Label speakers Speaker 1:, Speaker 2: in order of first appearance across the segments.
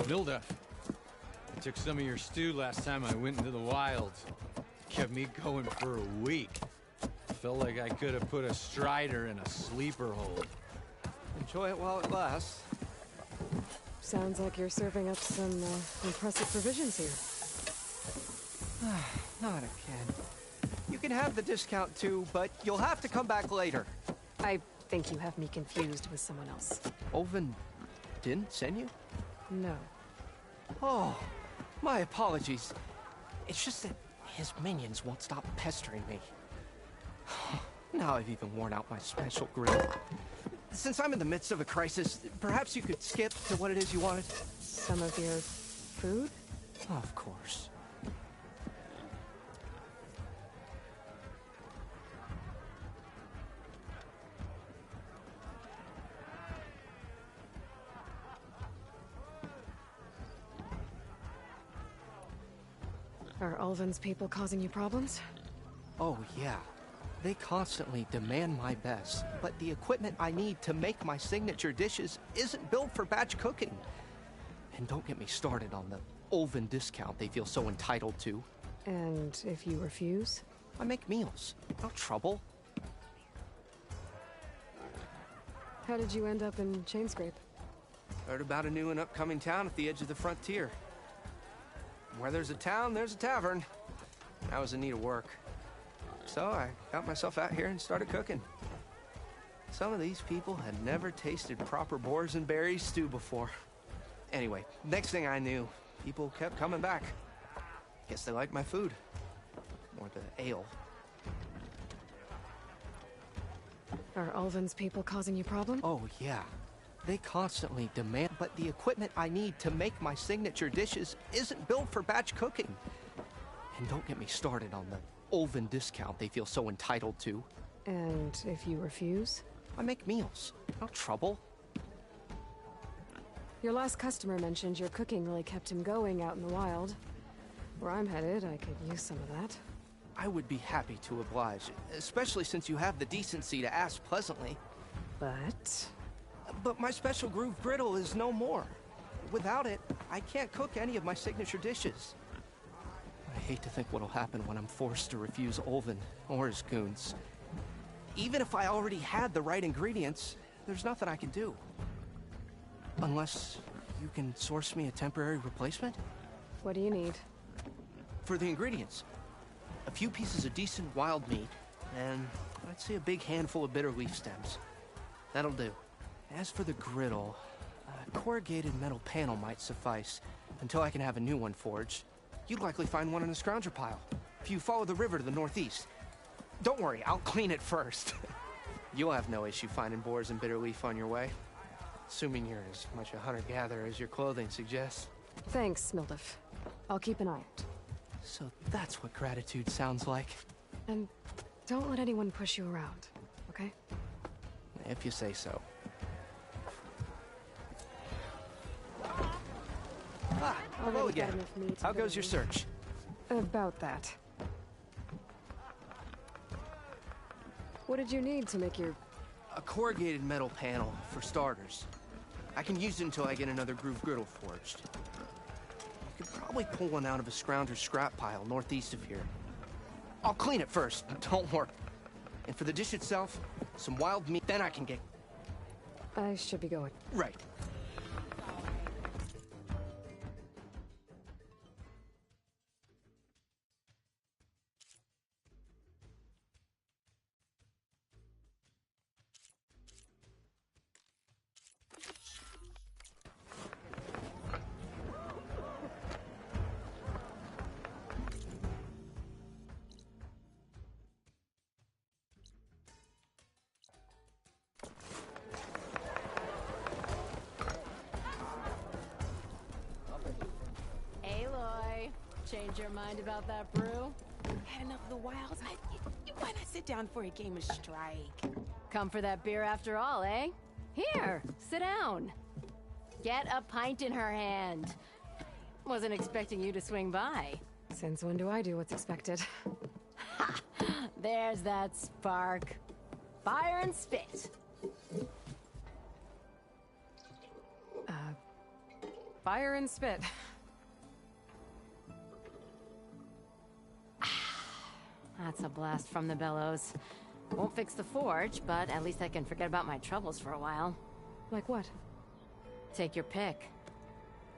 Speaker 1: Milda, I took some of your stew last time I went into the wild. Kept me going for a week. Felt like I could have put a strider in a sleeper hold.
Speaker 2: Enjoy it while it lasts.
Speaker 3: Sounds like you're serving up some impressive provisions here.
Speaker 2: Not again. You can have the discount too, but you'll have to come back later.
Speaker 3: I think you have me confused with someone else.
Speaker 2: Olvin didn't send you?
Speaker 3: No.
Speaker 2: Oh, my apologies. It's just that his minions won't stop pestering me. Now I've even worn out my special grill. Since I'm in the midst of a crisis, perhaps you could skip to what it is you wanted?
Speaker 3: Some of your food?
Speaker 2: Of course.
Speaker 3: Are Ulvin's people causing you problems?
Speaker 2: Oh, yeah. They constantly demand my best, but the equipment I need to make my signature dishes isn't built for batch cooking. And don't get me started on the Ulvin discount they feel so entitled to.
Speaker 3: And if you refuse?
Speaker 2: I make meals. No trouble.
Speaker 3: How did you end up in Chainscrape?
Speaker 2: Heard about a new and upcoming town at the edge of the frontier. Where there's a town, there's a tavern. I was in need of work. So I got myself out here and started cooking. Some of these people had never tasted proper boars and berries stew before. Anyway, next thing I knew, people kept coming back. Guess they liked my food. Or the ale.
Speaker 3: Are Ulvin's people causing you problems?
Speaker 2: Oh, yeah. They constantly demand, but the equipment I need to make my signature dishes isn't built for batch cooking. And don't get me started on the Ulvin discount they feel so entitled to.
Speaker 3: And if you refuse?
Speaker 2: I make meals. No trouble.
Speaker 3: Your last customer mentioned your cooking really kept him going out in the wild. Where I'm headed, I could use some of that.
Speaker 2: I would be happy to oblige, especially since you have the decency to ask pleasantly. But my special groove griddle is no more. Without it, I can't cook any of my signature dishes. I hate to think what'll happen when I'm forced to refuse Ulvin or his goons. Even if I already had the right ingredients, there's nothing I can do. Unless you can source me a temporary replacement?
Speaker 3: What do you need?
Speaker 2: For the ingredients, a few pieces of decent wild meat, and I'd say a big handful of bitter leaf stems. That'll do. As for the griddle, a corrugated metal panel might suffice until I can have a new one forged. You'd likely find one in a scrounger pile, if you follow the river to the northeast. Don't worry, I'll clean it first. You'll have no issue finding boars and bitter leaf on your way. Assuming you're as much a hunter-gatherer as your clothing suggests.
Speaker 3: Thanks, Mildif. I'll keep an eye out.
Speaker 2: So that's what gratitude sounds like.
Speaker 3: And don't let anyone push you around, okay?
Speaker 2: If you say so. Hello again. How goes your search?
Speaker 3: About that. What did you need to make your...
Speaker 2: A corrugated metal panel, for starters. I can use it until I get another groove griddle forged. You could probably pull one out of a scrounger's scrap pile northeast of here. I'll clean it first, don't worry. And for the dish itself, some wild meat, then I can get...
Speaker 3: I should be going.
Speaker 2: Right.
Speaker 4: Change your mind about that brew? Had enough of the wilds? Why not sit down for a game of Strike? Come for that beer after all, eh? Here, sit down. Get a pint in her hand. Wasn't expecting you to swing by.
Speaker 3: Since when do I do what's expected?
Speaker 4: Ha! There's that spark. Fire and spit.
Speaker 3: Fire and spit.
Speaker 4: That's a blast from the bellows. Won't fix the forge, but at least I can forget about my troubles for a while.
Speaker 3: Like what?
Speaker 4: Take your pick.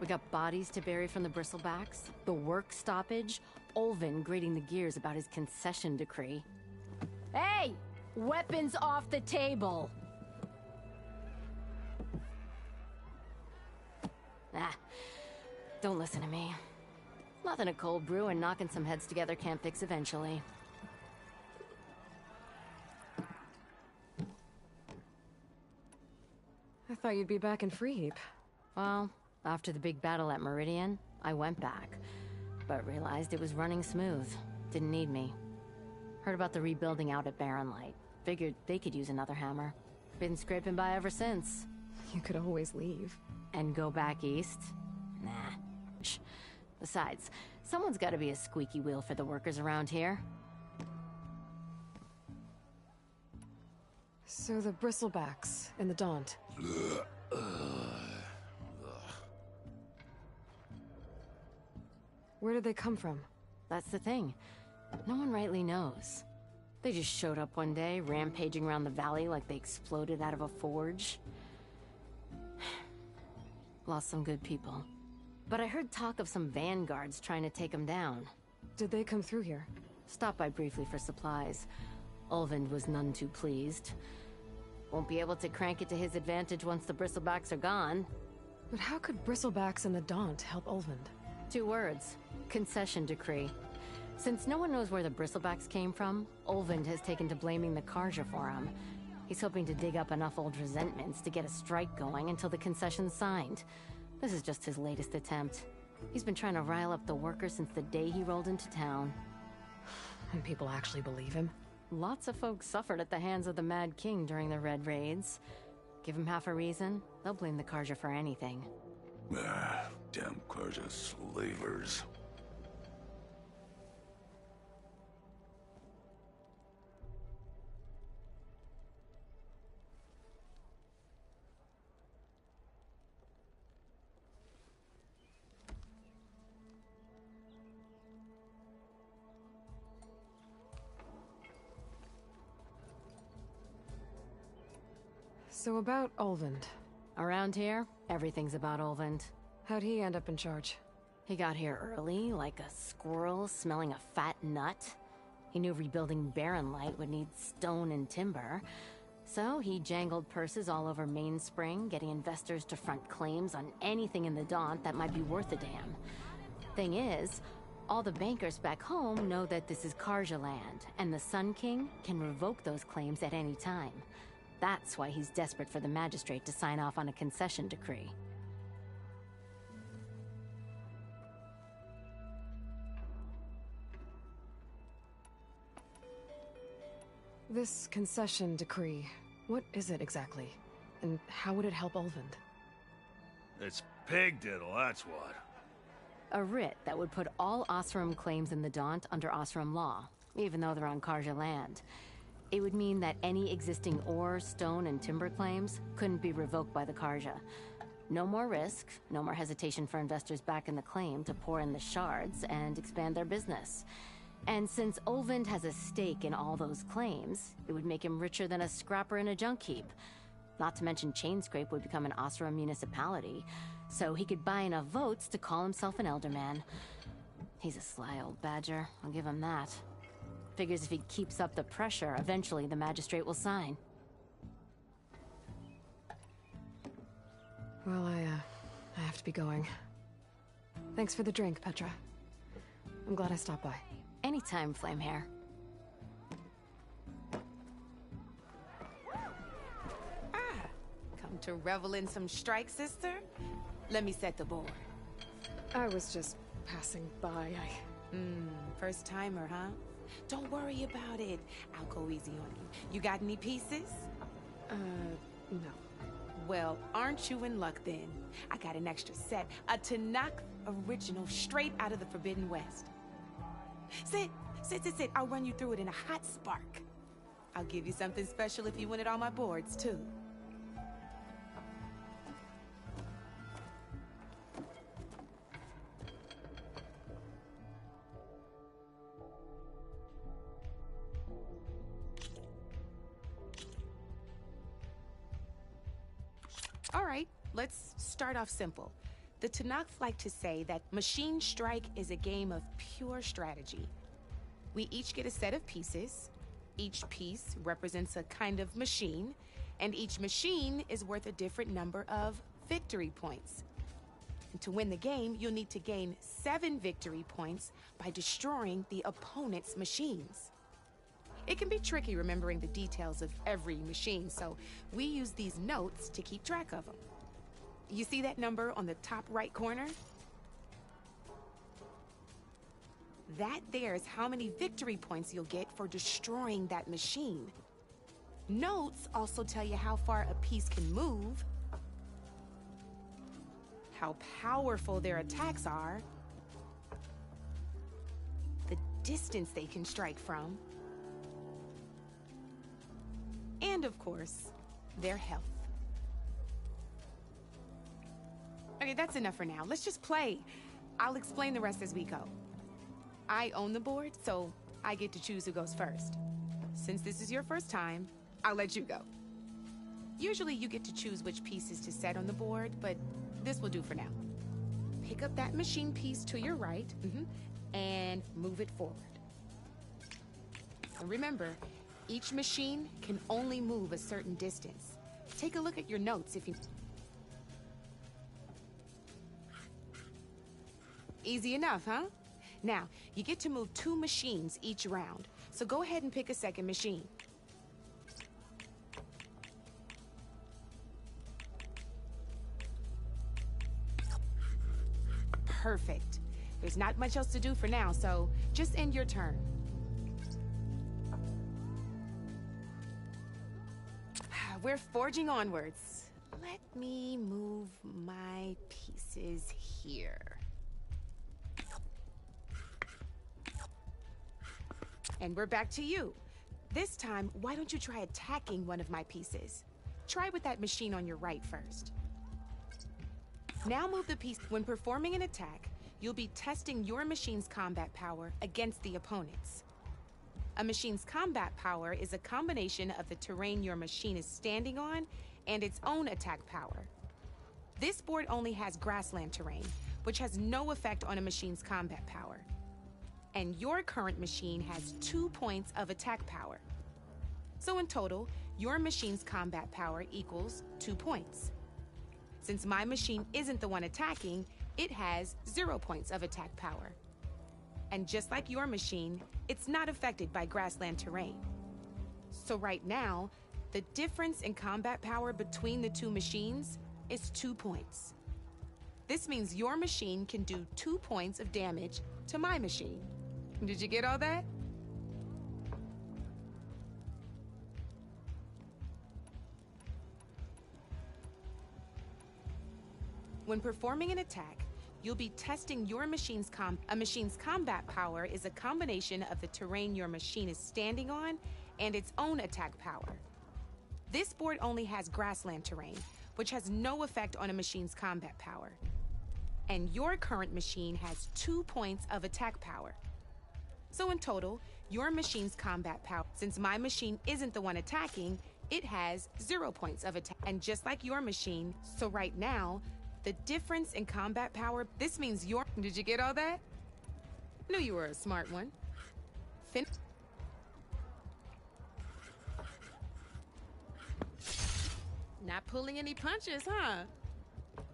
Speaker 4: We got bodies to bury from the bristlebacks, the work stoppage, Olvin grating the gears about his concession decree. Hey! Weapons off the table! Ah, don't listen to me. Nothing a cold brew and knocking some heads together can't fix eventually.
Speaker 3: I thought you'd be back in Freeheap.
Speaker 4: Well, after the big battle at Meridian, I went back, but realized it was running smooth. Didn't need me. Heard about the rebuilding out at Barren Light. Figured they could use another hammer. Been scraping by ever since.
Speaker 3: You could always leave.
Speaker 4: And go back east? Nah. Besides, someone's gotta be a squeaky wheel for the workers around here.
Speaker 3: So the bristlebacks in the Daunt. Where did they come from?
Speaker 4: That's the thing. No one rightly knows. They just showed up one day, rampaging around the valley like they exploded out of a forge. Lost some good people. But I heard talk of some vanguards trying to take them down.
Speaker 3: Did they come through here?
Speaker 4: Stopped by briefly for supplies. Olvind was none too pleased. Won't be able to crank it to his advantage once the bristlebacks are gone.
Speaker 3: But how could bristlebacks in the Daunt help Olvind?
Speaker 4: 2 words. Concession decree. Since no one knows where the bristlebacks came from, Olvind has taken to blaming the Karja for him. He's hoping to dig up enough old resentments to get a strike going until the concession's signed. This is just his latest attempt. He's been trying to rile up the workers since the day he rolled into town.
Speaker 3: And people actually believe him?
Speaker 4: Lots of folks suffered at the hands of the Mad King during the Red Raids. Give him half a reason, they'll blame the Karja for anything.
Speaker 5: Damn Karja slavers.
Speaker 3: So about Olvind.
Speaker 4: Around here, everything's about Olvind.
Speaker 3: How'd he end up in charge?
Speaker 4: He got here early, like a squirrel smelling a fat nut. He knew rebuilding Barren Light would need stone and timber. So he jangled purses all over Mainspring, getting investors to front claims on anything in the Daunt that might be worth a damn. Thing is, all the bankers back home know that this is Karja land, and the Sun King can revoke those claims at any time. That's why he's desperate for the magistrate to sign off on a concession decree.
Speaker 3: This concession decree, what is it exactly? And how would it help Olvind?
Speaker 5: It's pig diddle, that's what.
Speaker 4: A writ that would put all Osram claims in the Daunt under Osram law, even though they're on Karja land. It would mean that any existing ore, stone, and timber claims couldn't be revoked by the Karja. No more risk, no more hesitation for investors back in the claim to pour in the shards and expand their business. And since Olvind has a stake in all those claims, it would make him richer than a scrapper in a junk heap. Not to mention Chainscrape would become an Osram municipality, so he could buy enough votes to call himself an elderman. He's a sly old badger, I'll give him that. Figures if he keeps up the pressure, eventually the magistrate will sign.
Speaker 3: Well, I have to be going. Thanks for the drink, Petra. I'm glad I stopped by.
Speaker 4: Anytime, Flamehair.
Speaker 6: Come to revel in some strike, sister? Let me set the board.
Speaker 3: I was just passing by.
Speaker 6: First timer, huh? Don't worry about it. I'll go easy on you. You got any pieces?
Speaker 3: No.
Speaker 6: Well, aren't you in luck then? I got an extra set, a Tanakh original straight out of the Forbidden West. Sit. I'll run you through it in a hot spark. I'll give you something special if you win it on my boards, too. let's start off simple. The Tanakh like to say that Machine Strike is a game of pure strategy. We each get a set of pieces. Each piece represents a kind of machine, and each machine is worth a different number of victory points. And to win the game, you'll need to gain 7 victory points by destroying the opponent's machines. It can be tricky remembering the details of every machine, so we use these notes to keep track of them. You see that number on the top right corner? That there is how many victory points you'll get for destroying that machine. Notes also tell you how far a piece can move, how powerful their attacks are, the distance they can strike from, and of course, their health. Okay, that's enough for now. Let's just play. I'll explain the rest as we go. I own the board, so I get to choose who goes first. Since this is your first time, I'll let you go. Usually you get to choose which pieces to set on the board, but this will do for now. Pick up that machine piece to your right, and move it forward. And remember, each machine can only move a certain distance. Take a look at your notes if you... Easy enough, huh? Now, you get to move 2 machines each round, so go ahead and pick a second machine. Perfect. There's not much else to do for now, so just end your turn. We're forging onwards. Let me move my pieces here. And we're back to you. This time, why don't you try attacking one of my pieces? Try with that machine on your right first. Now move the piece. When performing an attack, you'll be testing your machine's combat power against the opponent's. A machine's combat power is a combination of the terrain your machine is standing on and its own attack power. This board only has grassland terrain, which has no effect on a machine's combat power. And your current machine has 2 points of attack power. So in total, your machine's combat power equals 2 points. Since my machine isn't the one attacking, it has 0 points of attack power. And just like your machine, it's not affected by grassland terrain. So right now, the difference in combat power between the 2 machines is 2 points. This means your machine can do 2 points of damage to my machine. Did you get all that? When performing an attack, you'll be testing your machine's a machine's combat power is a combination of the terrain your machine is standing on and its own attack power. This board only has grassland terrain, which has no effect on a machine's combat power. And your current machine has 2 points of attack power. So in total, your machine's combat power, since my machine isn't the one attacking, it has 0 points of attack. And just like your machine, so right now, the difference in combat power, this means your... Did you get all that? Knew you were a smart one. Not pulling any punches, huh?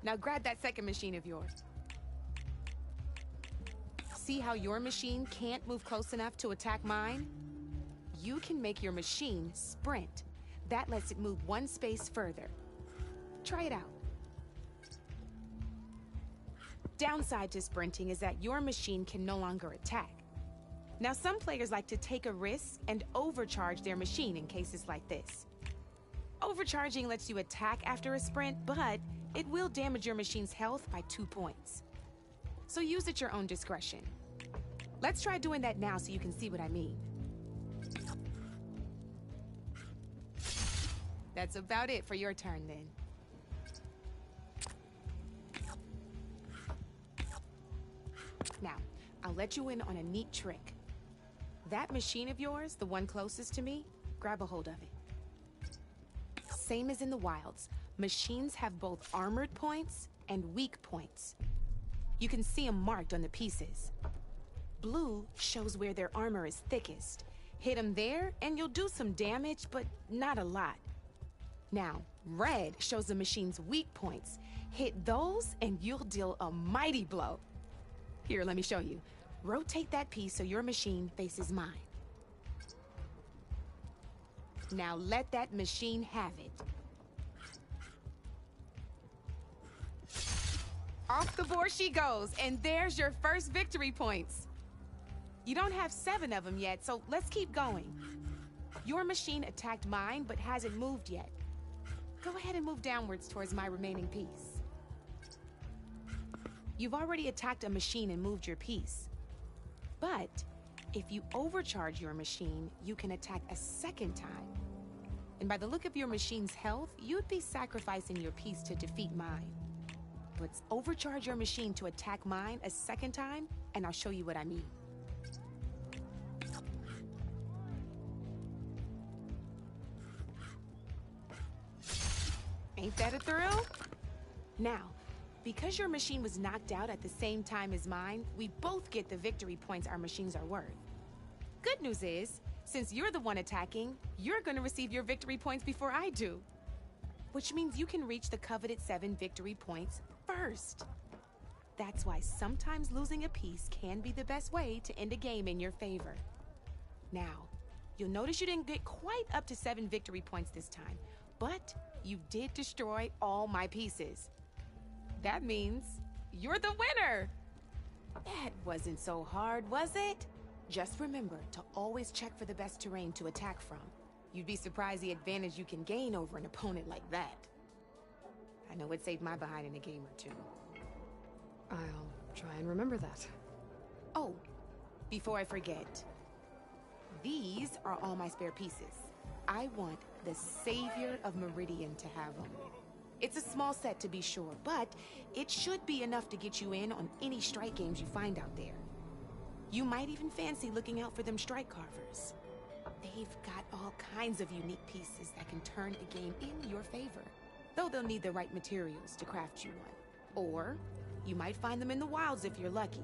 Speaker 6: Now grab that second machine of yours. See how your machine can't move close enough to attack mine? You can make your machine sprint. That lets it move 1 space further. Try it out. Downside to sprinting is that your machine can no longer attack. Now, some players like to take a risk and overcharge their machine in cases like this. Overcharging lets you attack after a sprint, but it will damage your machine's health by 2 points. So use at your own discretion. Let's try doing that now so you can see what I mean. That's about it for your turn then. Now, I'll let you in on a neat trick. That machine of yours, the one closest to me, grab a hold of it. Same as in the wilds. Machines have both armored points and weak points. You can see them marked on the pieces. Blue shows where their armor is thickest. Hit them there, and you'll do some damage, but not a lot. Now, red shows the machine's weak points. Hit those, and you'll deal a mighty blow. Here, let me show you. Rotate that piece so your machine faces mine. Now let that machine have it. Off the board she goes, and there's your first victory points. You don't have 7 of them yet, so let's keep going. Your machine attacked mine, but hasn't moved yet. Go ahead and move downwards towards my remaining piece. You've already attacked a machine and moved your piece. But if you overcharge your machine, you can attack a second time. And by the look of your machine's health, you'd be sacrificing your piece to defeat mine. Let's overcharge your machine to attack mine a second time, and I'll show you what I mean. Ain't that a thrill? Now, because your machine was knocked out at the same time as mine, we both get the victory points our machines are worth. Good news is, since you're the one attacking, you're gonna receive your victory points before I do. Which means you can reach the coveted 7 victory points first. That's why sometimes losing a piece can be the best way to end a game in your favor. Now, you'll notice you didn't get quite up to 7 victory points this time, but you did destroy all my pieces. That means you're the winner! That wasn't so hard, was it? Just remember to always check for the best terrain to attack from. You'd be surprised the advantage you can gain over an opponent like that. I know it saved my behind in a game or two.
Speaker 3: I'll try and remember that.
Speaker 6: Oh, before I forget, these are all my spare pieces. I want the Savior of Meridian to have them. It's a small set to be sure, but it should be enough to get you in on any strike games you find out there. You might even fancy looking out for them strike carvers. They've got all kinds of unique pieces that can turn a game in your favor, though they'll need the right materials to craft you one. Or you might find them in the wilds if you're lucky.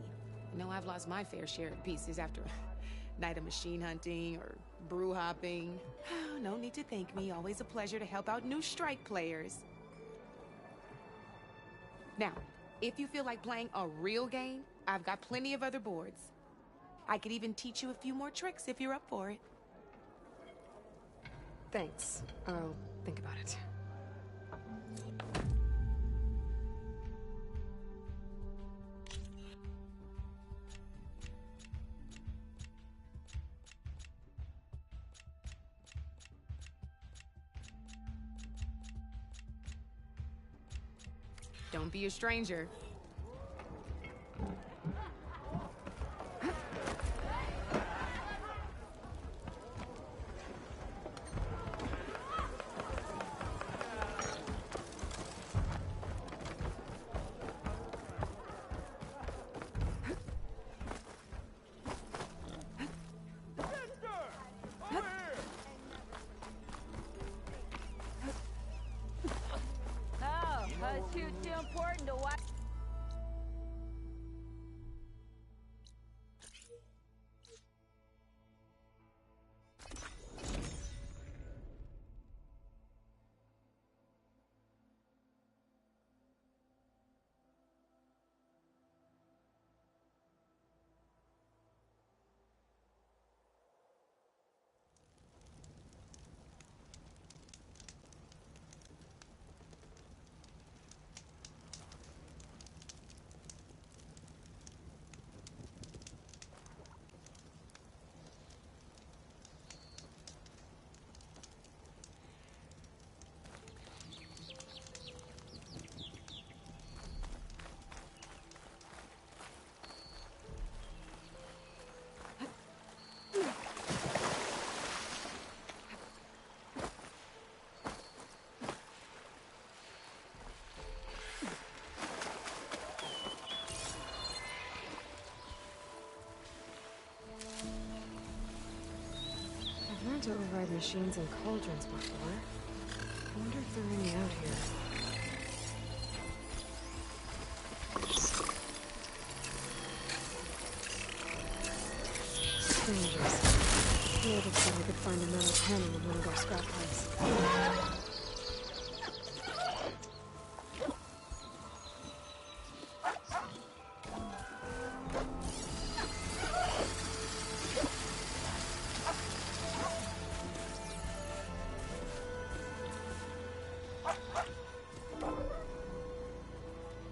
Speaker 6: I know I've lost my fair share of pieces after a night of machine hunting or brew hopping. No need to thank me. Always a pleasure to help out new strike players. Now, if you feel like playing a real game, I've got plenty of other boards. I could even teach you a few more tricks if you're up for it.
Speaker 3: Thanks. I'll think about it.
Speaker 6: Don't be a stranger.
Speaker 4: Too important to watch.
Speaker 3: I've learned to override machines and cauldrons before. I wonder if there are any out here. strangers. Noticed that I could find a metal panel in one of their scrap pipes.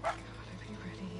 Speaker 3: Gotta be ready.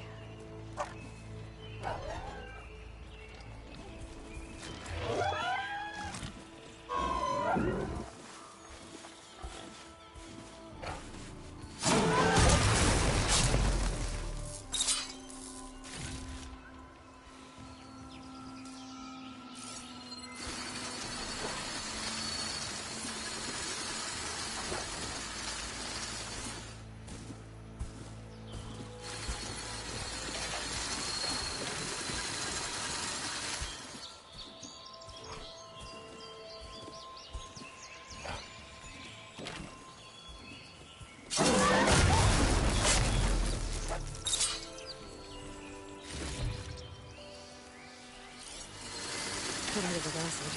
Speaker 3: Coated with acid.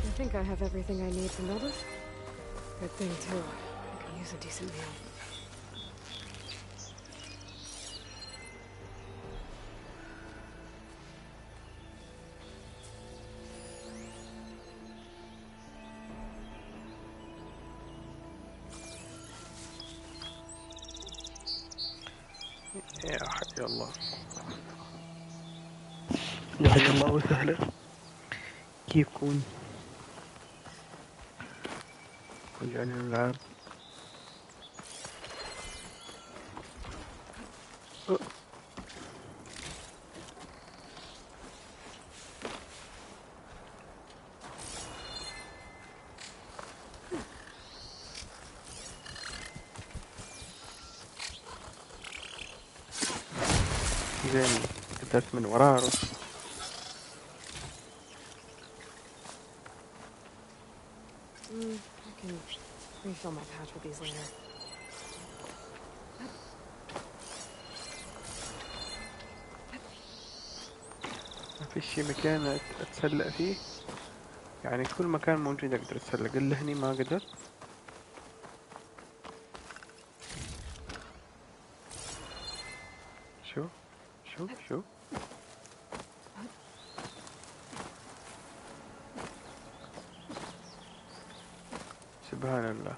Speaker 3: I think I have everything I need to build it. Good thing, too. I could use a decent meal.
Speaker 7: يا حي الله يا حي الله وسهلا. كيفكم؟ رجعنا نلعب. زين قدرت من وراه.
Speaker 3: I can refill my pouch with these later.
Speaker 7: ما في شي مكان اتسلق فيه، يعني كل مكان موجود اقدر اتسلق الا هني ما قدرت. شوف سبحان الله.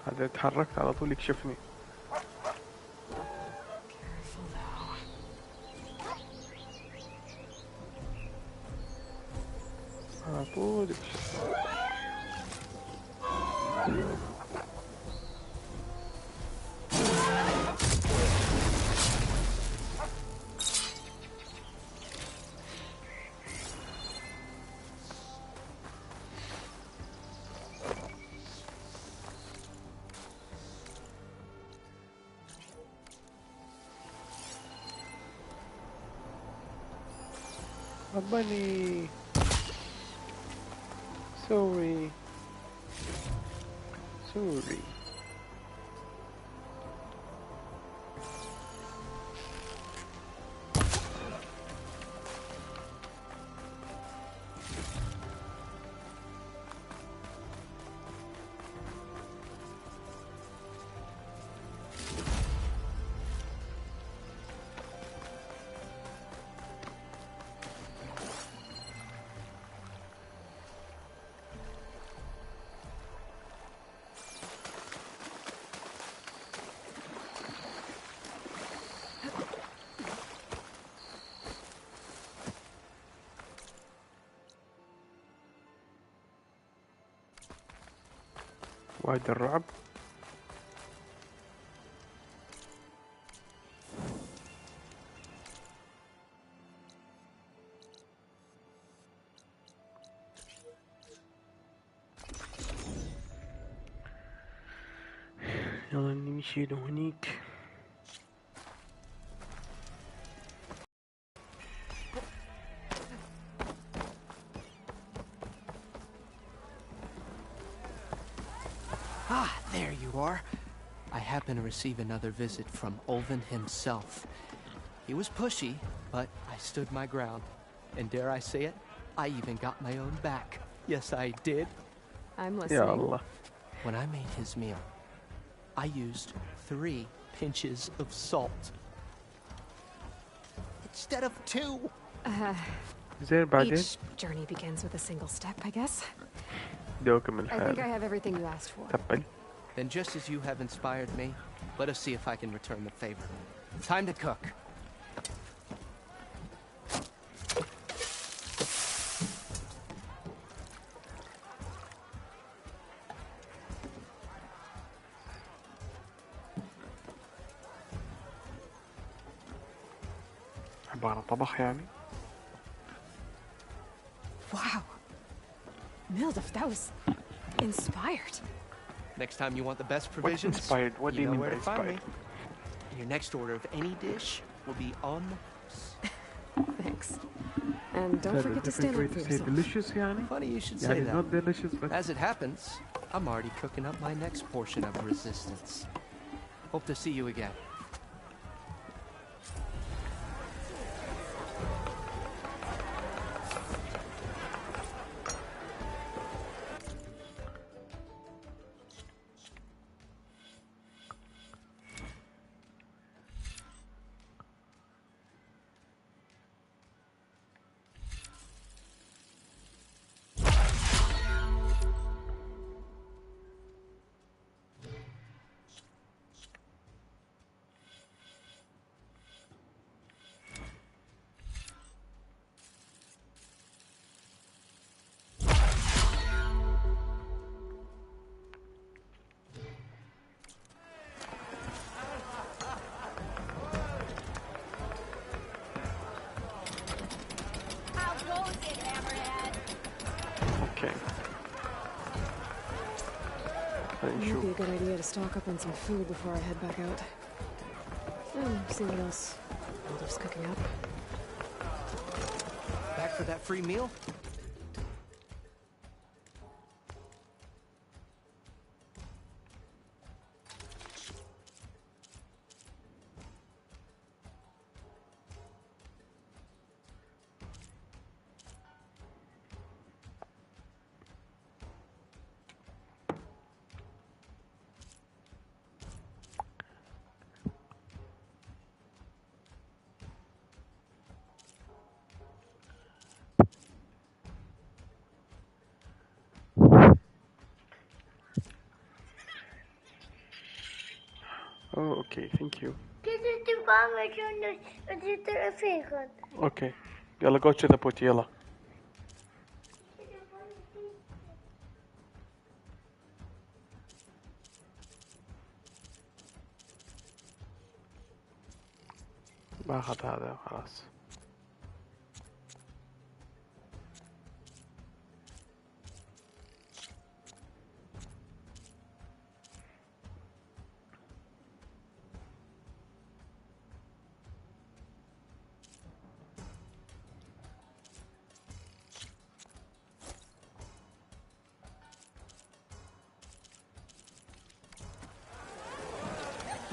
Speaker 7: هذا تحركت على طول يكشفني. على طول يكشف. رباني سوري. وادي الرعب. يلا نمشي لهونيك.
Speaker 2: Ah, there you are. I happen to receive another visit from Ulvin himself. He was pushy, but I stood my ground. And dare I say it, I even got my own back. Yes, I did.
Speaker 3: I'm
Speaker 7: يا
Speaker 3: listening.
Speaker 7: الله.
Speaker 2: When I made his meal, I used 3 pinches of salt. Instead of 2.
Speaker 7: زين بعدين
Speaker 3: Each journey begins with a single step, I guess.
Speaker 7: دوكم
Speaker 3: I think I
Speaker 7: الحال.
Speaker 3: have everything you asked for.
Speaker 7: تبل.
Speaker 2: Then just as you have inspired me, let us see if I can return the favor. Time to cook.
Speaker 7: عبارة طبخ يعني.
Speaker 3: Wow. Mildef, that was inspired.
Speaker 2: Next time you want the best
Speaker 7: What's
Speaker 2: provisions,
Speaker 7: inspired? What do
Speaker 2: you
Speaker 7: you
Speaker 2: know
Speaker 7: mean
Speaker 2: where
Speaker 7: by
Speaker 2: to find me.
Speaker 7: inspired?
Speaker 2: Your next order of any dish will be on the house.
Speaker 3: Thanks. And don't
Speaker 7: Is that a
Speaker 3: forget to
Speaker 7: different
Speaker 3: stand
Speaker 7: way
Speaker 3: up for
Speaker 7: to say
Speaker 3: yourself.
Speaker 7: delicious يعني؟
Speaker 2: Funny you should say
Speaker 7: يعني
Speaker 2: that.
Speaker 7: not delicious but
Speaker 2: As it happens, I'm already cooking up my next portion of resistance. Hope to see you again.
Speaker 7: اوكي. خلينا
Speaker 3: It would
Speaker 7: نشوف.
Speaker 3: be a good idea to stock up on some food before I head back out. And see what else Mildef's cooking up.
Speaker 2: Back for that free meal?
Speaker 7: Oh, okay, thank you.
Speaker 8: Dit is de kamer, het zit er een vegan.
Speaker 7: اوكي. يلا go to the pot يلا. باخذ هذا خلاص.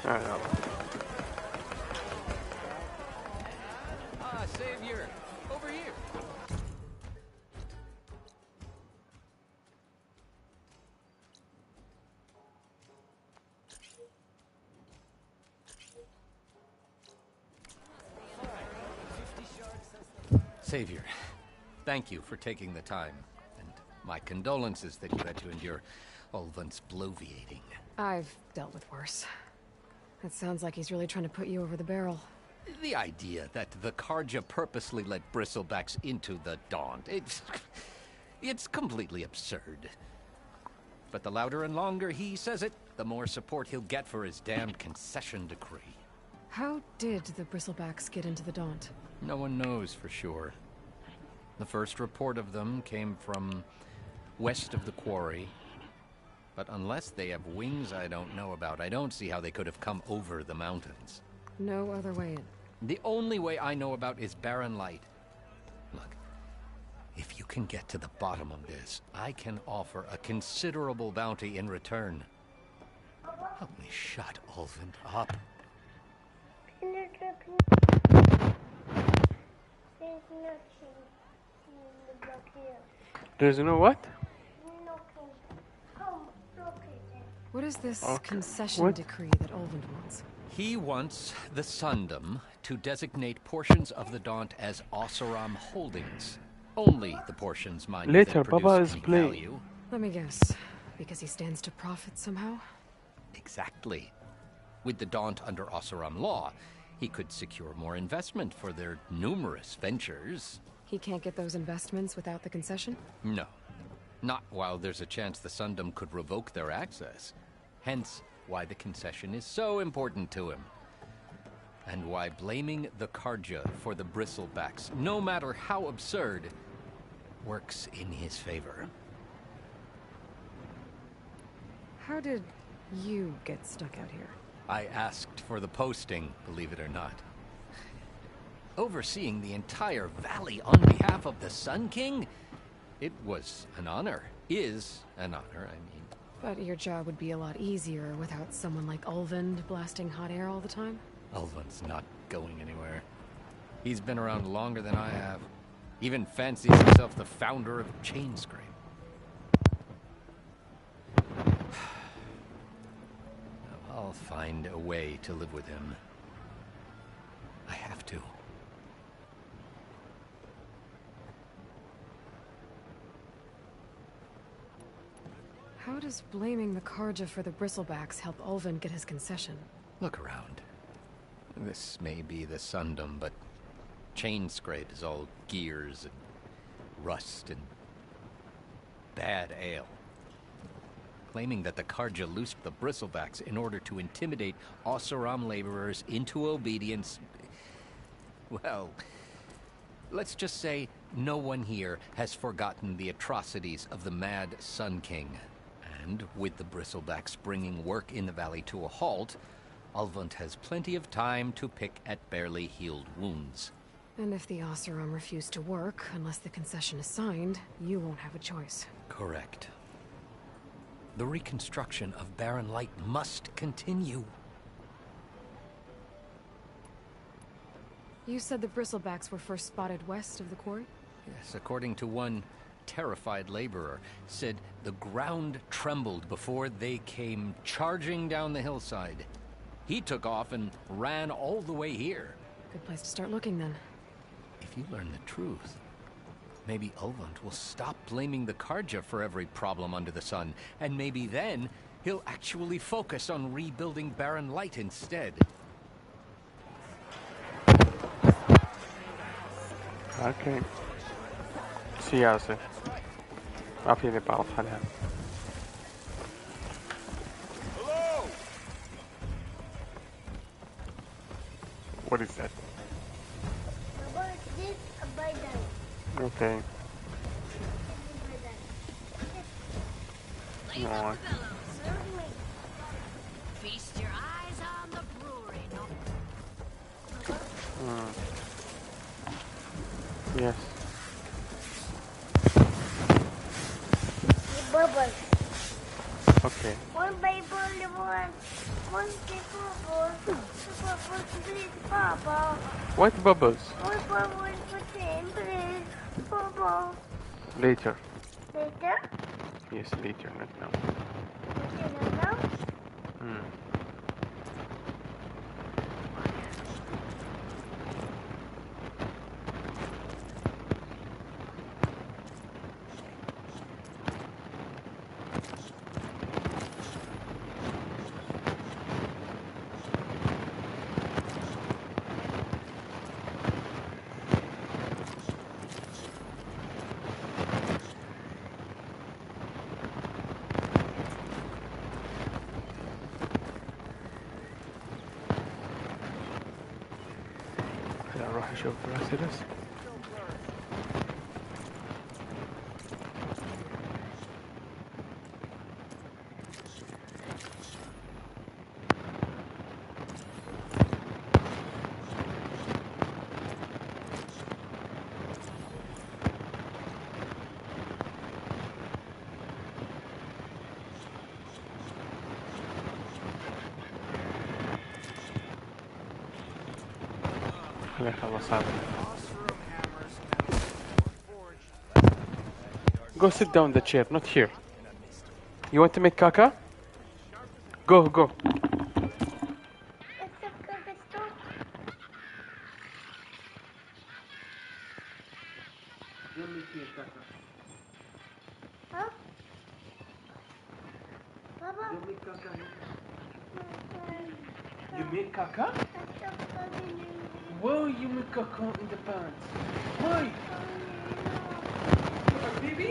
Speaker 7: يلا.
Speaker 2: Ah, Savior, over here.
Speaker 9: Savior, thank you for taking the time, and my condolences that you had to endure Ulvin's bloviating.
Speaker 3: I've dealt with worse. It sounds like he's really trying to put you over the barrel.
Speaker 9: The idea that the Karja purposely let bristlebacks into the Daunt, it's completely absurd. But the louder and longer he says it, the more support he'll get for his damned concession decree.
Speaker 3: How did the Bristlebacks get into the Daunt?
Speaker 9: No one knows for sure. The first report of them came from west of the quarry. But unless they have wings I don't know about, I don't see how they could have come over the mountains.
Speaker 3: No other way in.
Speaker 9: The only way I know about is Barren Light. Look, if you can get to the bottom of this, I can offer a considerable bounty in return. Help me shut Ulvund up.
Speaker 7: There's no what?
Speaker 3: What is this
Speaker 7: Okay.
Speaker 3: concession
Speaker 7: What?
Speaker 3: decree that Ulvund wants?
Speaker 9: He wants the Sundom to designate portions of the Daunt as Oseram holdings. Only the portions, mind you,
Speaker 7: Later,
Speaker 9: that produce
Speaker 7: Baba is
Speaker 9: any
Speaker 7: playing.
Speaker 9: value.
Speaker 3: Let me guess. Because he stands to profit somehow?
Speaker 9: Exactly. With the Daunt under Oseram law, he could secure more investment for their numerous ventures.
Speaker 3: He can't get those investments without the concession?
Speaker 9: No. Not while there's a chance the Sundom could revoke their access. Hence, why the concession is so important to him. And why blaming the Karja for the Bristlebacks, no matter how absurd, works in his favor.
Speaker 3: How did you get stuck out here?
Speaker 9: I asked for the posting, believe it or not. Overseeing the entire valley on behalf of the Sun King? It was an honor. Is an honor, I mean.
Speaker 3: But your job would be a lot easier without someone like Ulvund blasting hot air all the time?
Speaker 9: Ulvund's not going anywhere. He's been around longer than I have. Even fancies himself the founder of Chainscrape. I'll find a way to live with him. I have to.
Speaker 3: How does blaming the Karja for the Bristlebacks help Ulvund get his concession?
Speaker 9: Look around. This may be the Sundom, but Chainscrape is all gears and rust and bad ale. Claiming that the Karja loosed the Bristlebacks in order to intimidate Oseram laborers into obedience. Well, let's just say no one here has forgotten the atrocities of the Mad Sun King. And with the Bristlebacks bringing work in the valley to a halt, Ulvund has plenty of time to pick at barely healed wounds.
Speaker 3: And if the Oseram refuse to work, unless the concession is signed, you won't have a choice.
Speaker 9: Correct. The reconstruction of Barren Light must continue.
Speaker 3: You said the Bristlebacks were first spotted west of the quarry?
Speaker 9: Yes, according to one terrified laborer, said the ground trembled before they came charging down the hillside. He took off and ran all the way here.
Speaker 3: Good place to start looking, then.
Speaker 9: If you learn the truth, maybe Ulvund will stop blaming the Karja for every problem under the sun, and maybe then he'll actually focus on rebuilding Barren Light instead.
Speaker 7: اوكي سياسة ما فيني بعرف عنها. What is that? Okay. No.
Speaker 4: Feast your eyes on the brewery.
Speaker 7: Yes.
Speaker 8: Bubbles.
Speaker 7: Okay.
Speaker 8: One baby, one big bubble. Two bubbles, please, Papa.
Speaker 7: What bubbles?
Speaker 8: One bubble, please, Papa.
Speaker 7: Later.
Speaker 8: Later?
Speaker 7: Yes, later, not now.
Speaker 8: Later now?
Speaker 7: شوف براسلس. خلينا نخلص هذا. Go sit down in the chair, not here. You want to make caca? Go, go.
Speaker 8: Huh? Papa?
Speaker 7: You make caca? Whoa, you make caca in the pants. Why? Baby?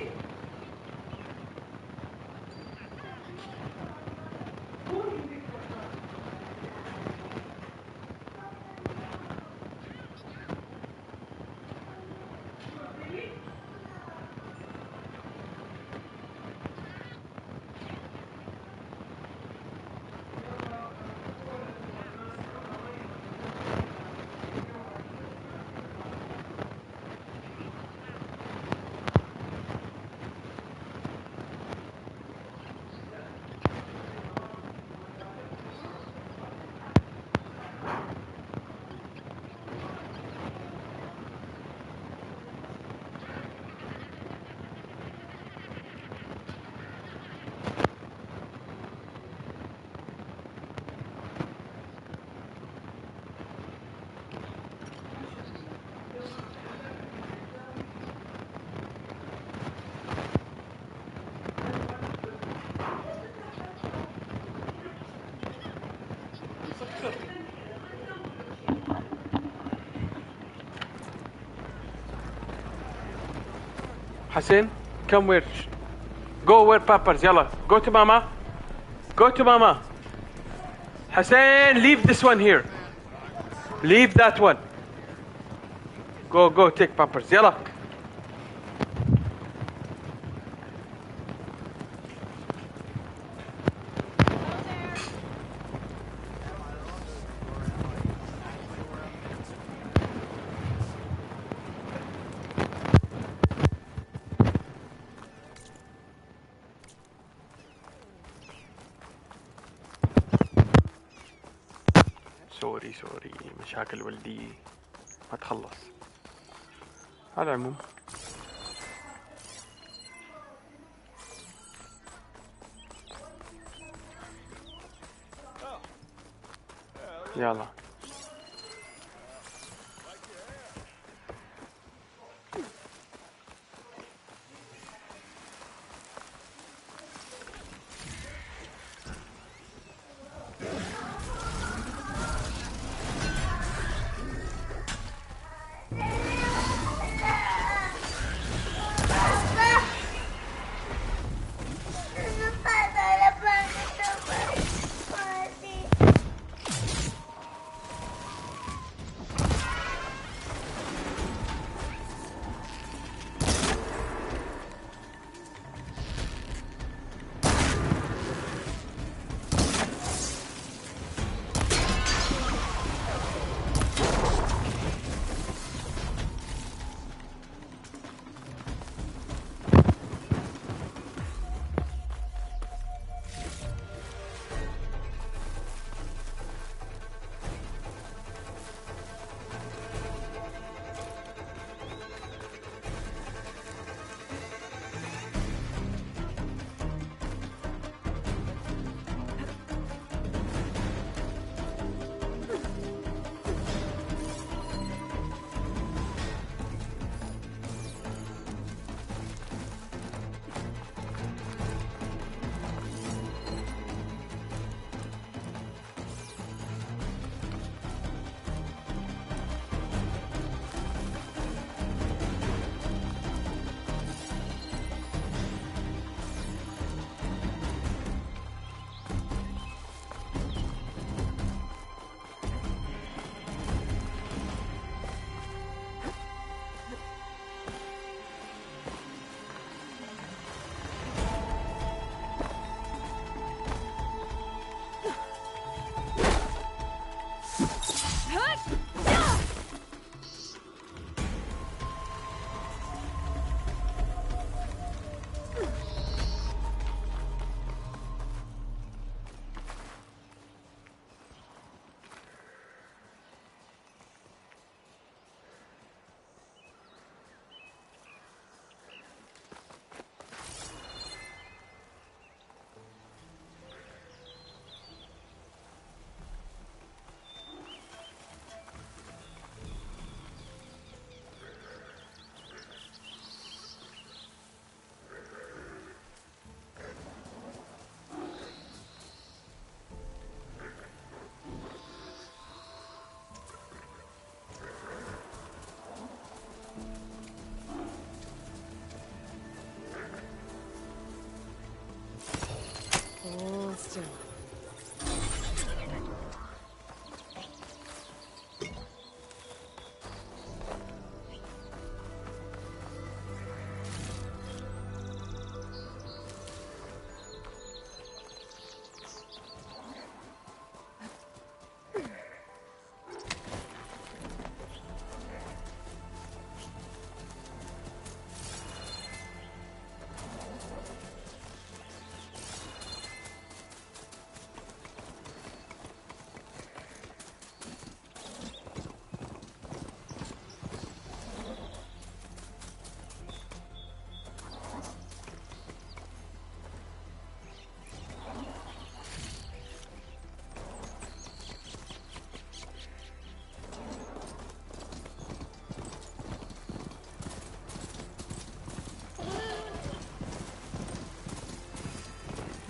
Speaker 7: Hassan, come where? Go where Papa's, yalla. Go to Mama. Go to Mama. Hassan, leave this one here. Leave that one. Go, go, take Papa's, yalla. سوري مشاكل والدية ما تخلص. على العموم يلا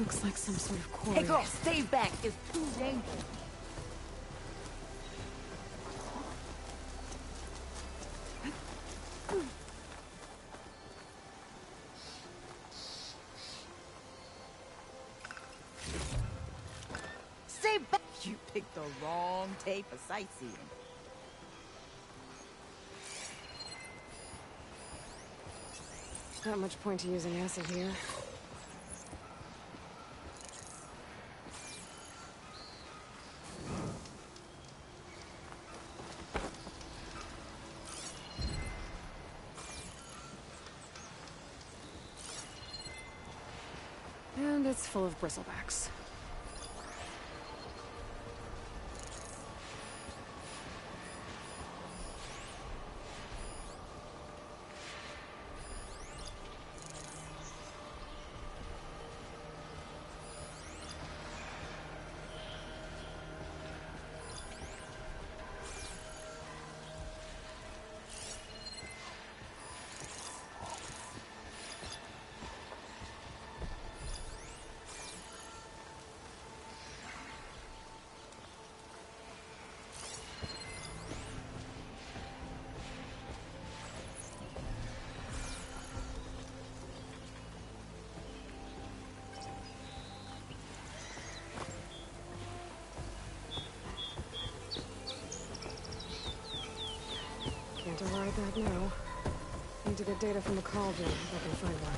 Speaker 3: Looks like some sort of quarry.
Speaker 10: Hey girl, stay back. It's too dangerous. Stay back. You picked the wrong day for sightseeing.
Speaker 3: Not much point to using acid here. And it's full of bristlebacks. Can't override that now. Need to get data from the cauldron if I can find one.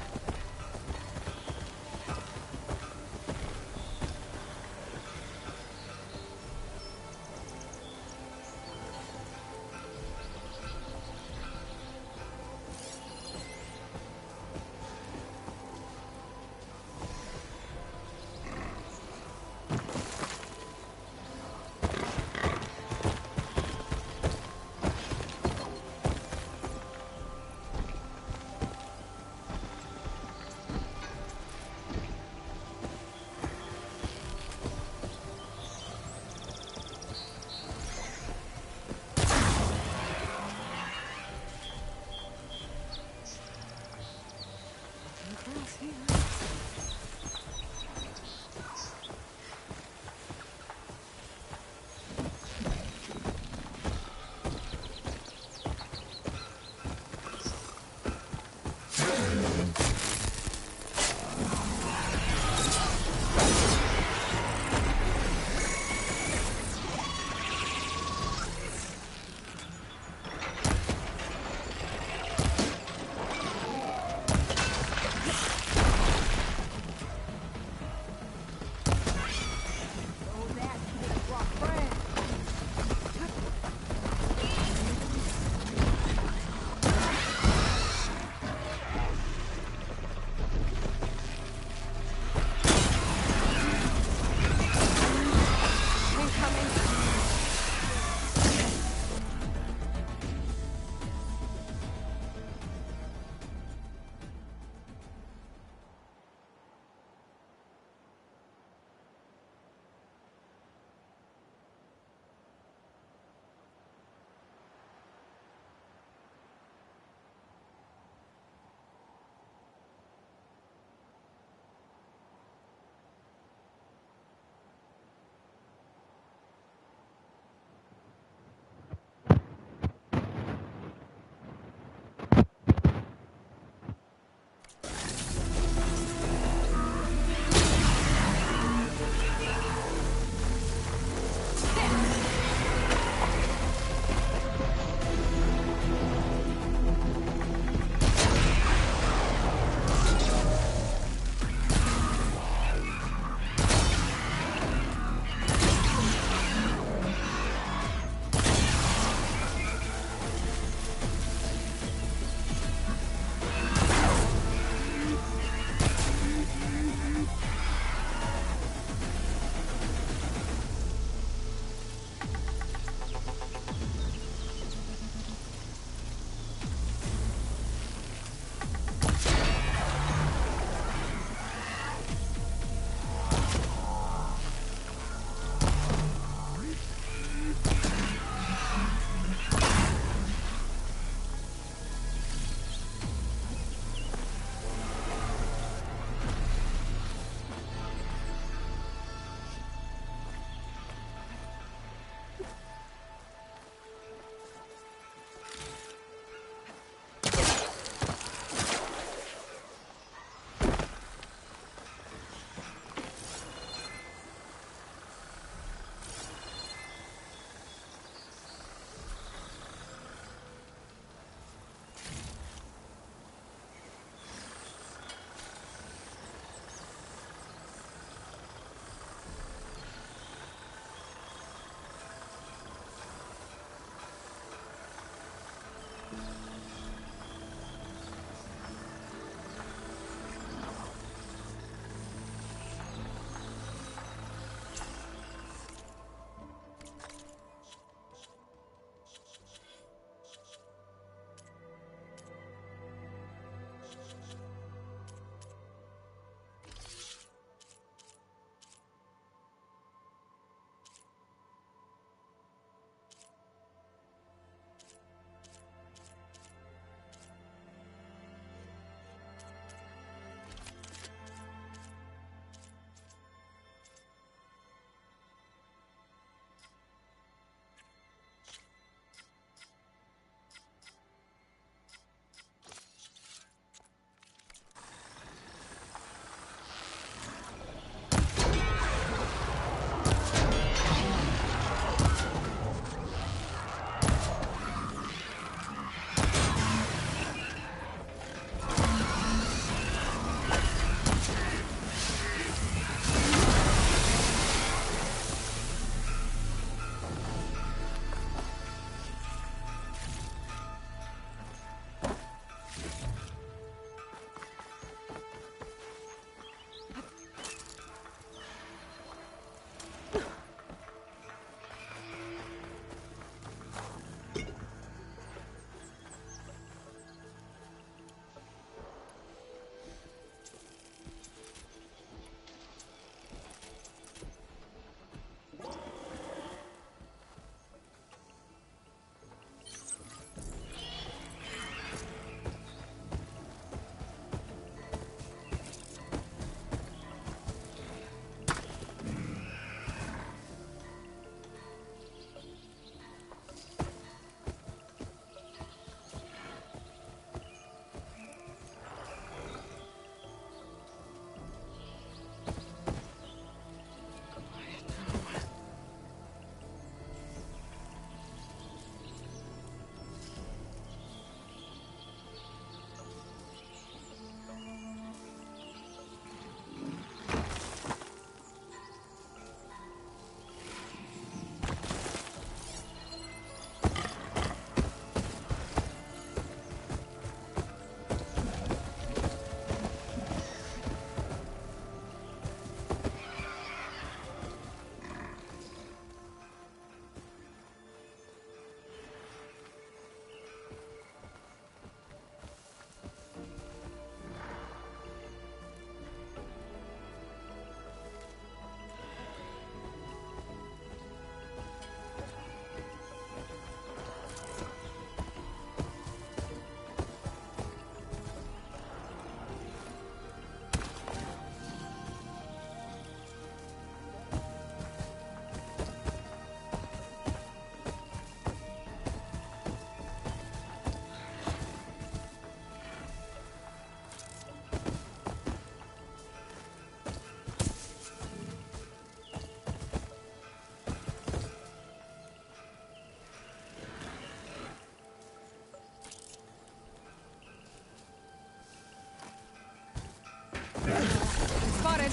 Speaker 3: Spotted.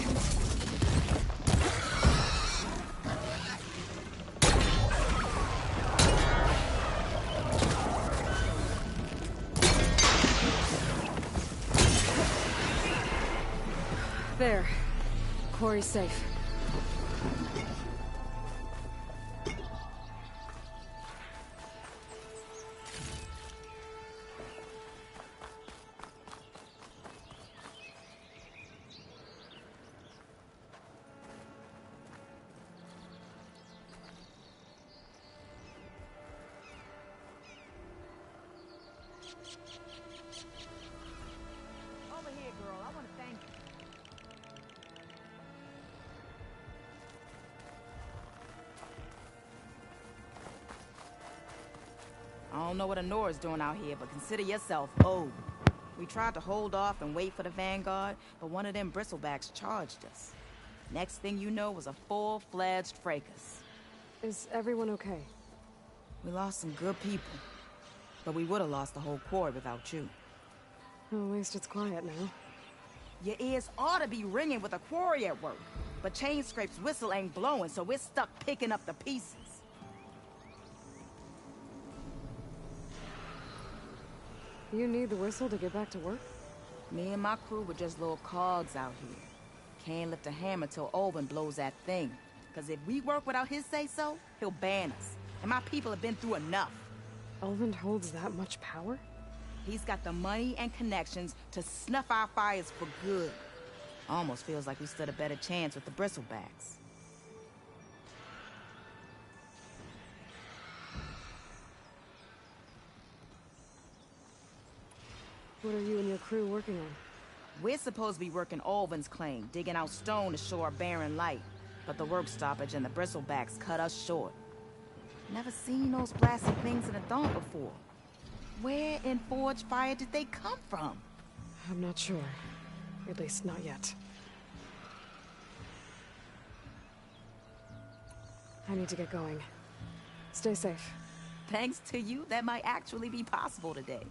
Speaker 3: There. Quarry's safe.
Speaker 10: Over here, girl. I want to thank you. I don't know what Honora's doing out here, but consider yourself owed. We tried to hold off and wait for the Vanguard, but one of them bristlebacks charged us. Next thing you know was a full-fledged fracas.
Speaker 3: Is everyone okay?
Speaker 10: We lost some good people, but we would have lost the whole quarry without you.
Speaker 3: Well, at least it's quiet now.
Speaker 10: Your ears ought to be ringing with a quarry at work, but Chain Scrape's whistle ain't blowing, so we're stuck picking up the pieces.
Speaker 3: You need the whistle to get back to work?
Speaker 10: Me and my crew were just little cogs out here. Can't lift a hammer till Olvin blows that thing. Cause if we work without his say-so, he'll ban us. And my people have been through enough.
Speaker 3: Olvin holds that much power?
Speaker 10: He's got the money and connections to snuff our fires for good. Almost feels like we stood a better chance with the bristlebacks.
Speaker 3: What are you and your crew working on?
Speaker 10: We're supposed to be working Olvin's claim, digging out stone to show our barren light. But the work stoppage and the bristlebacks cut us short. Never seen those blasted things in the dawn before. Where in Forge Fire did they come from?
Speaker 3: I'm not sure. At least not yet. I need to get going. Stay safe.
Speaker 10: Thanks to you, that might actually be possible today.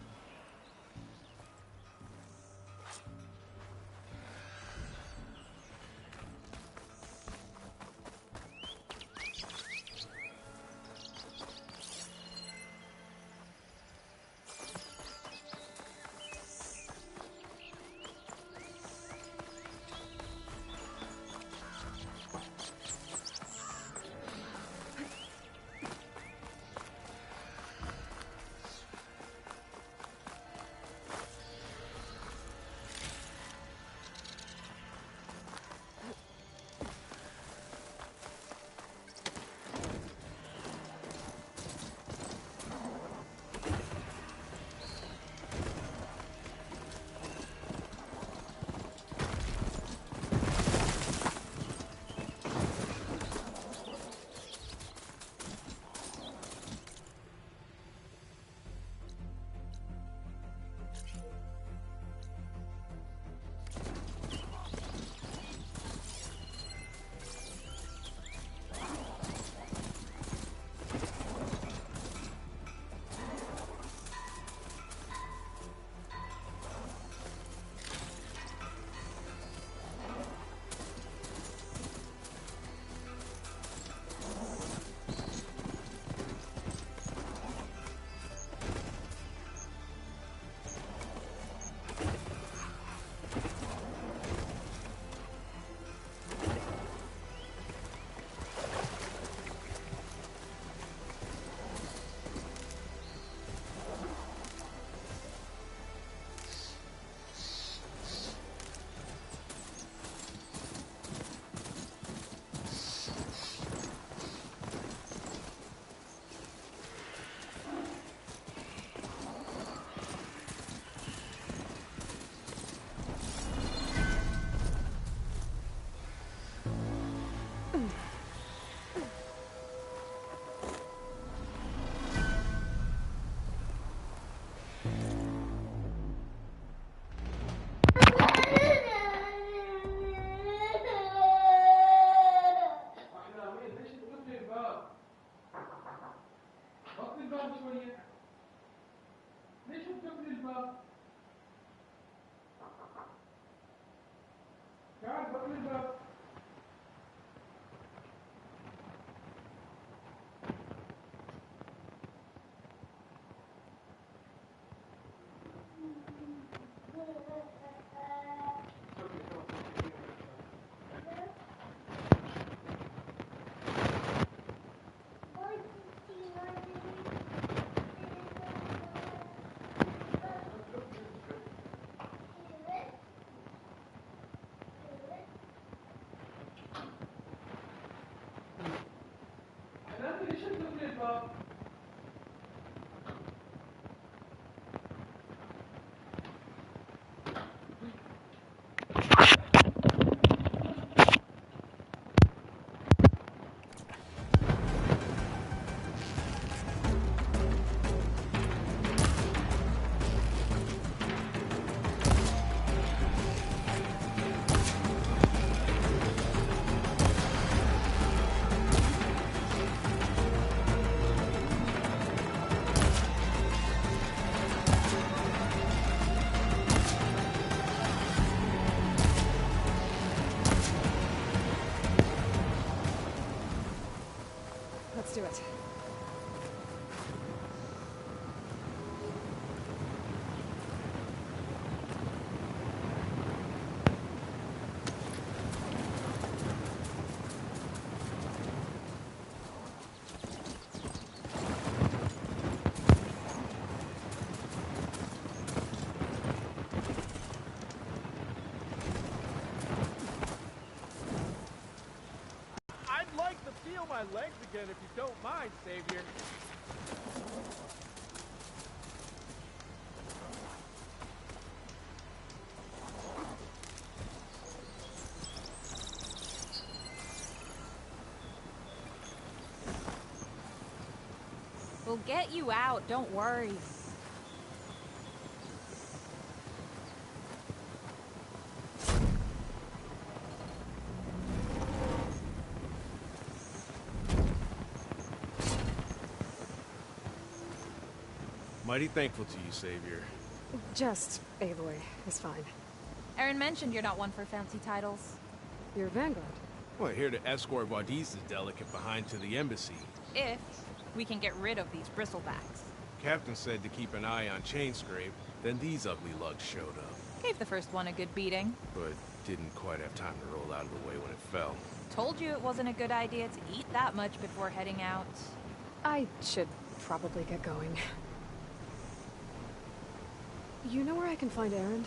Speaker 7: again if you don't mind, Savior.
Speaker 11: We'll get you out, don't worry.
Speaker 12: Mighty thankful to you, Savior.
Speaker 3: Just Aloy is fine.
Speaker 11: Aaron mentioned you're not one for fancy titles.
Speaker 3: You're Vanguard.
Speaker 12: Well, here to escort Wadis the delicate behind to the embassy.
Speaker 11: If we can get rid of these bristlebacks.
Speaker 12: Captain said to keep an eye on Chainscrape, then these ugly lugs showed up.
Speaker 11: Gave the first one a good beating.
Speaker 12: But didn't quite have time to roll out of the way when it fell.
Speaker 11: Told you it wasn't a good idea to eat that much before heading out.
Speaker 3: I should probably get going. You know where I can find Aaron?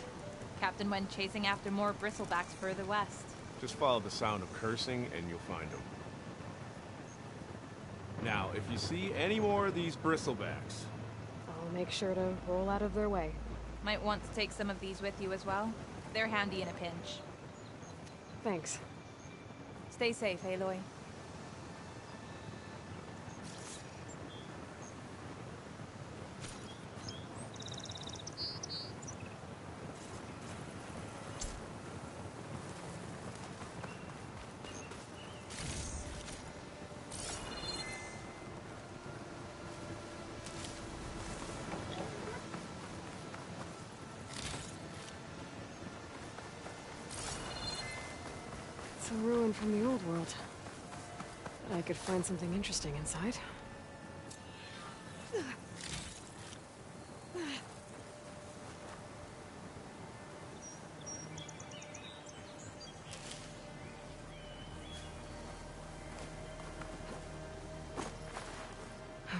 Speaker 11: Captain went chasing after more bristlebacks further west.
Speaker 12: Just follow the sound of cursing and you'll find him. Now, if you see any more of these bristlebacks...
Speaker 3: I'll make sure to roll out of their way.
Speaker 11: Might want to take some of these with you as well. They're handy in a pinch.
Speaker 3: Thanks.
Speaker 11: Stay safe, Aloy.
Speaker 3: It's a ruin from the old world. But I could find something interesting inside.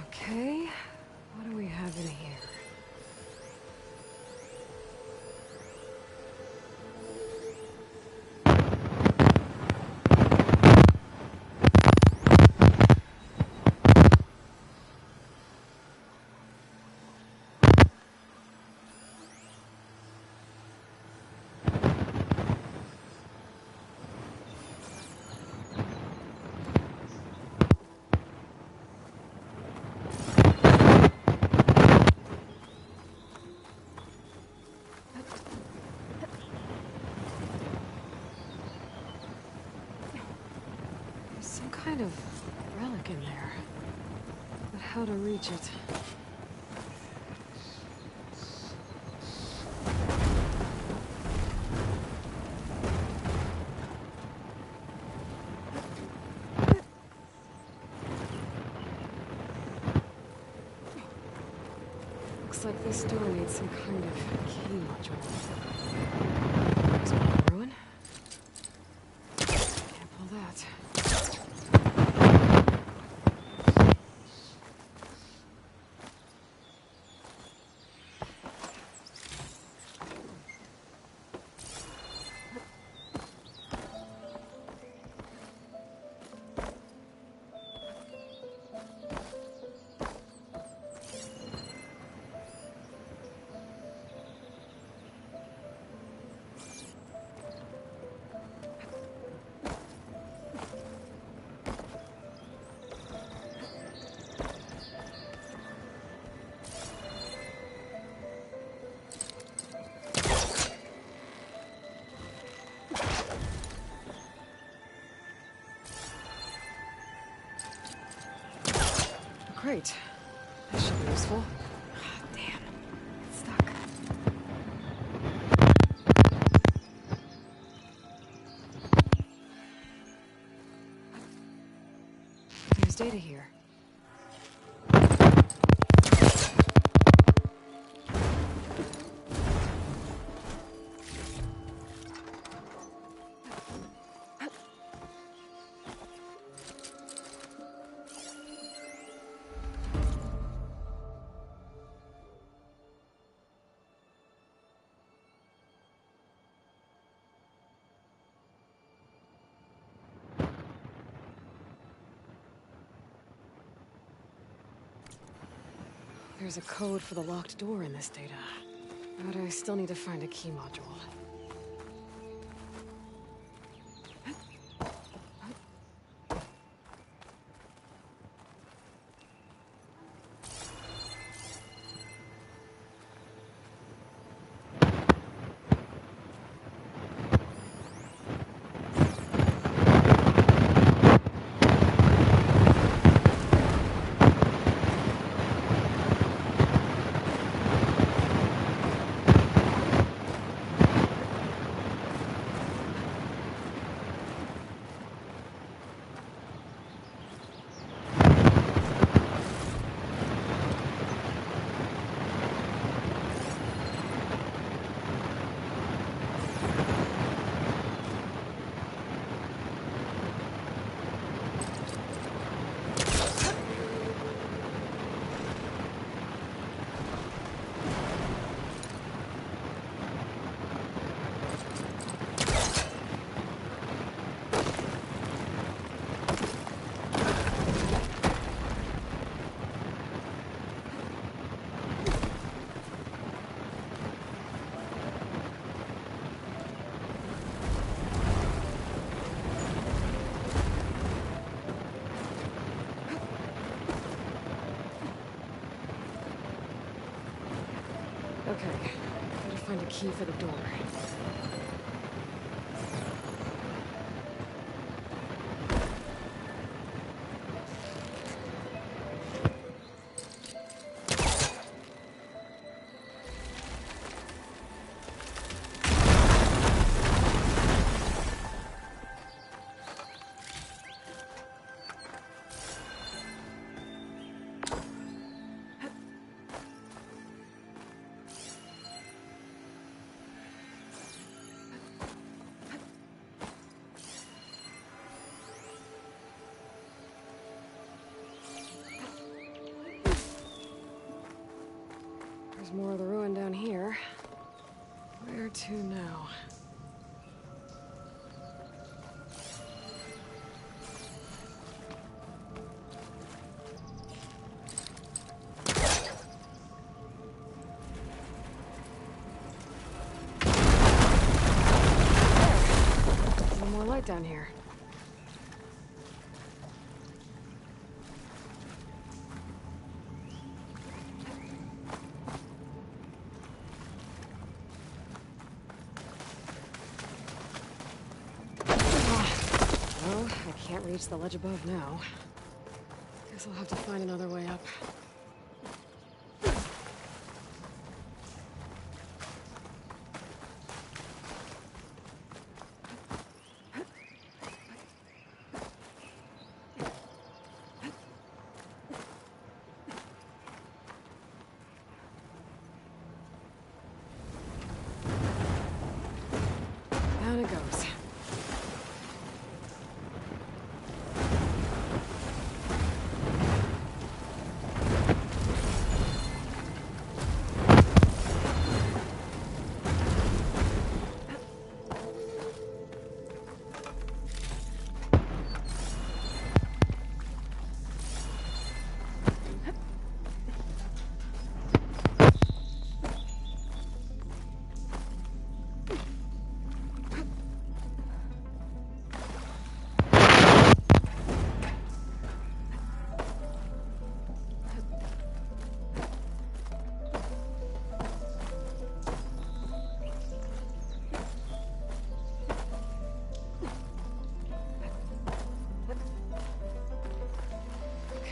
Speaker 3: Okay, what do we have in here? Some kind of relic in there. But how to reach it? Looks like this door needs some kind of key module. There's one ruin. Can't pull that. Great. That should be useful. Oh, damn. It's stuck. There's data here. There's a code for the locked door in this data. But I still need to find a key module. Okay, gotta find a key for the door. There's more of the ruin down here. Where to now? There! No more light down here. Well, I can't reach the ledge above now. Guess I'll have to find another way up. Down it goes.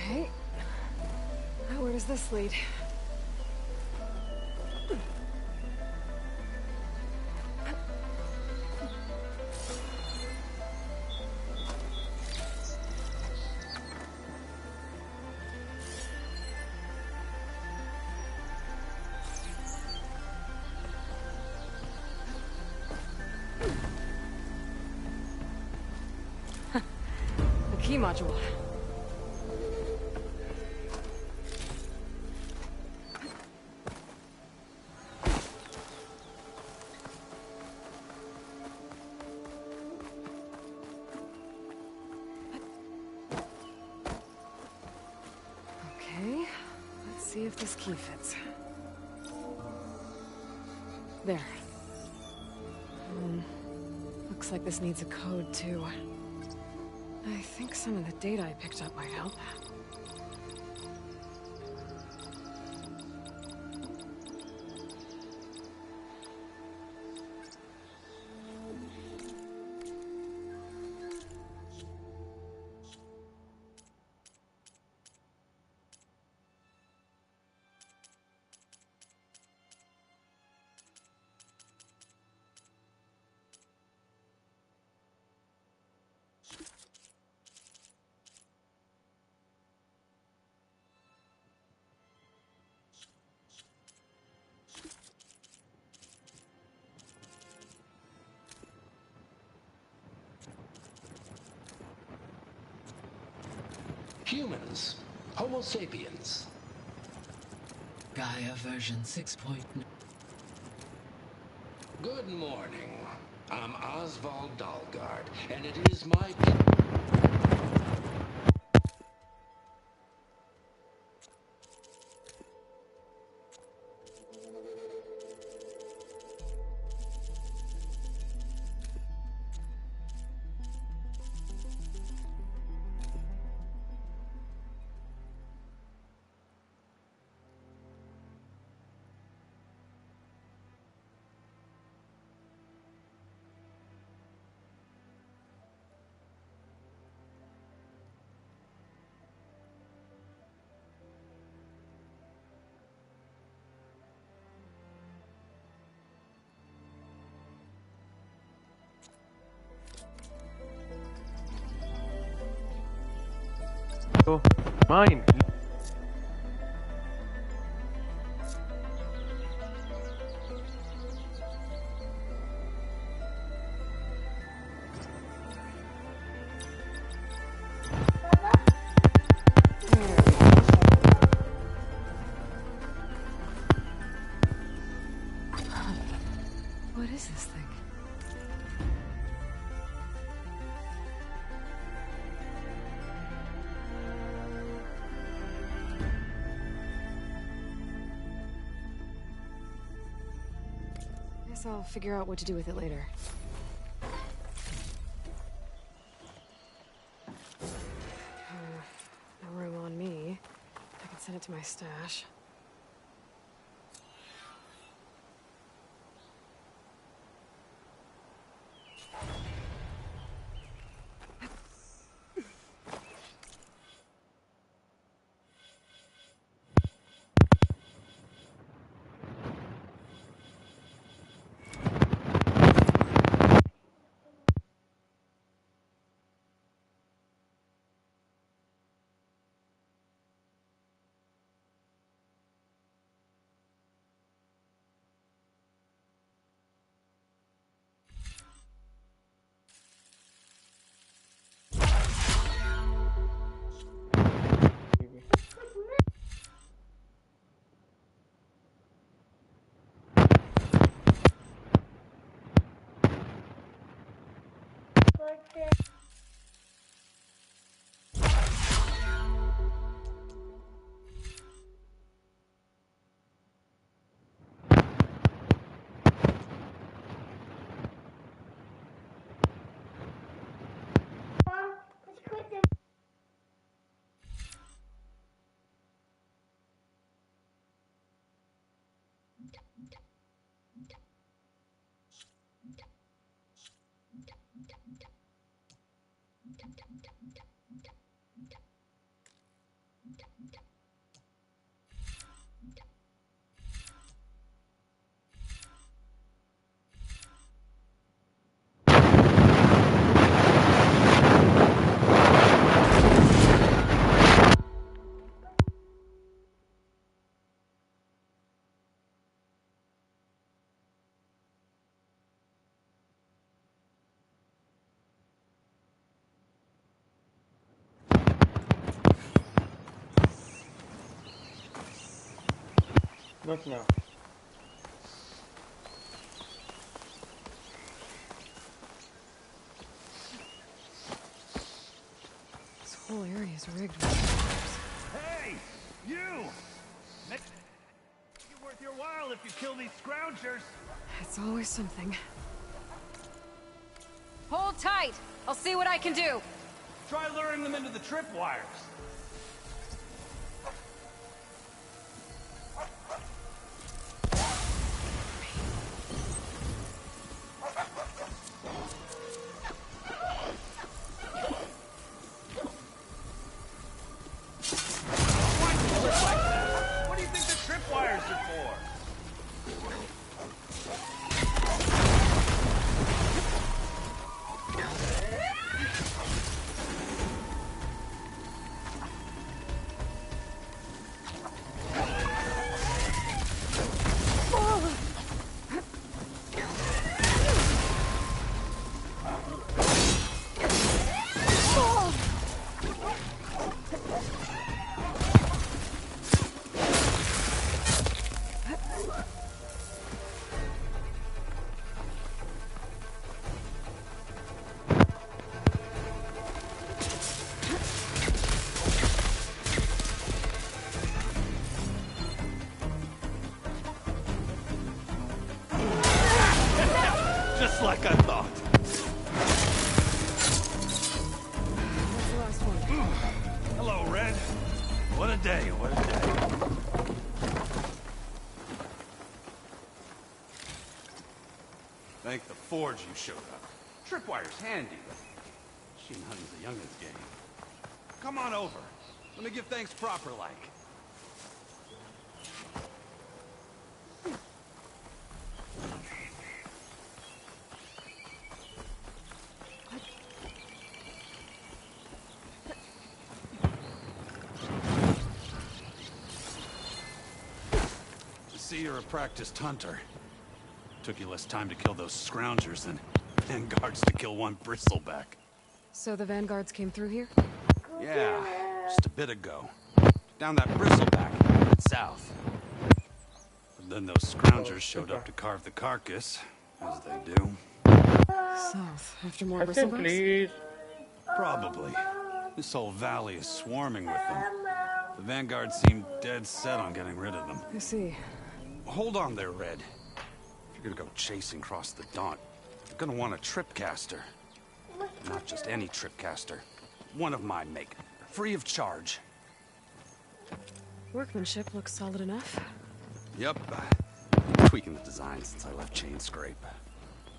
Speaker 3: Okay. Now where does this lead? The key module. Okay, let's see if if this key fits. There. Looks like this needs a code, too. I think some of the data I picked up might help.
Speaker 13: Humans. Homo sapiens.
Speaker 14: Gaia version 6.0.
Speaker 13: Good morning. I'm Oswald Dalgard, and it is my...
Speaker 7: Oh, mine.
Speaker 3: What is this thing? Guess I'll figure out what to do with it later. No room on me. I can send it to my stash.
Speaker 7: Not now.
Speaker 3: This whole area is rigged with traps.
Speaker 5: Hey! You! Make it worth your while if you kill these scroungers.
Speaker 3: It's always something.
Speaker 4: Hold tight! I'll see what I can do!
Speaker 5: Try luring them into the tripwires. What do you think the tripwires are for? Just like I thought.
Speaker 3: What's the last one?
Speaker 5: Hello, Red. What a day, what a day. Thank the Forge you showed up. Tripwire's handy, but machine hunting's a youngin's game. Come on over. Let me give thanks proper like. See, you're a practiced hunter. Took you less time to kill those scroungers than vanguards to kill one bristleback.
Speaker 3: So the vanguards came through here?
Speaker 5: Yeah, just a bit ago. Down that bristleback, headed south. But then those scroungers showed up to carve the carcass, as they do.
Speaker 3: South, after more bristlebacks?
Speaker 7: Please.
Speaker 5: Probably. This whole valley is swarming with them. The vanguard seemed dead set on getting rid of them.
Speaker 3: I see.
Speaker 5: Hold on there, Red. If you're gonna go chasing across the Daunt, you're gonna want a tripcaster. Not just any tripcaster. One of my make. Free of charge.
Speaker 3: Workmanship looks solid enough.
Speaker 5: Yep. Tweaking the design since I left Chain Scrape.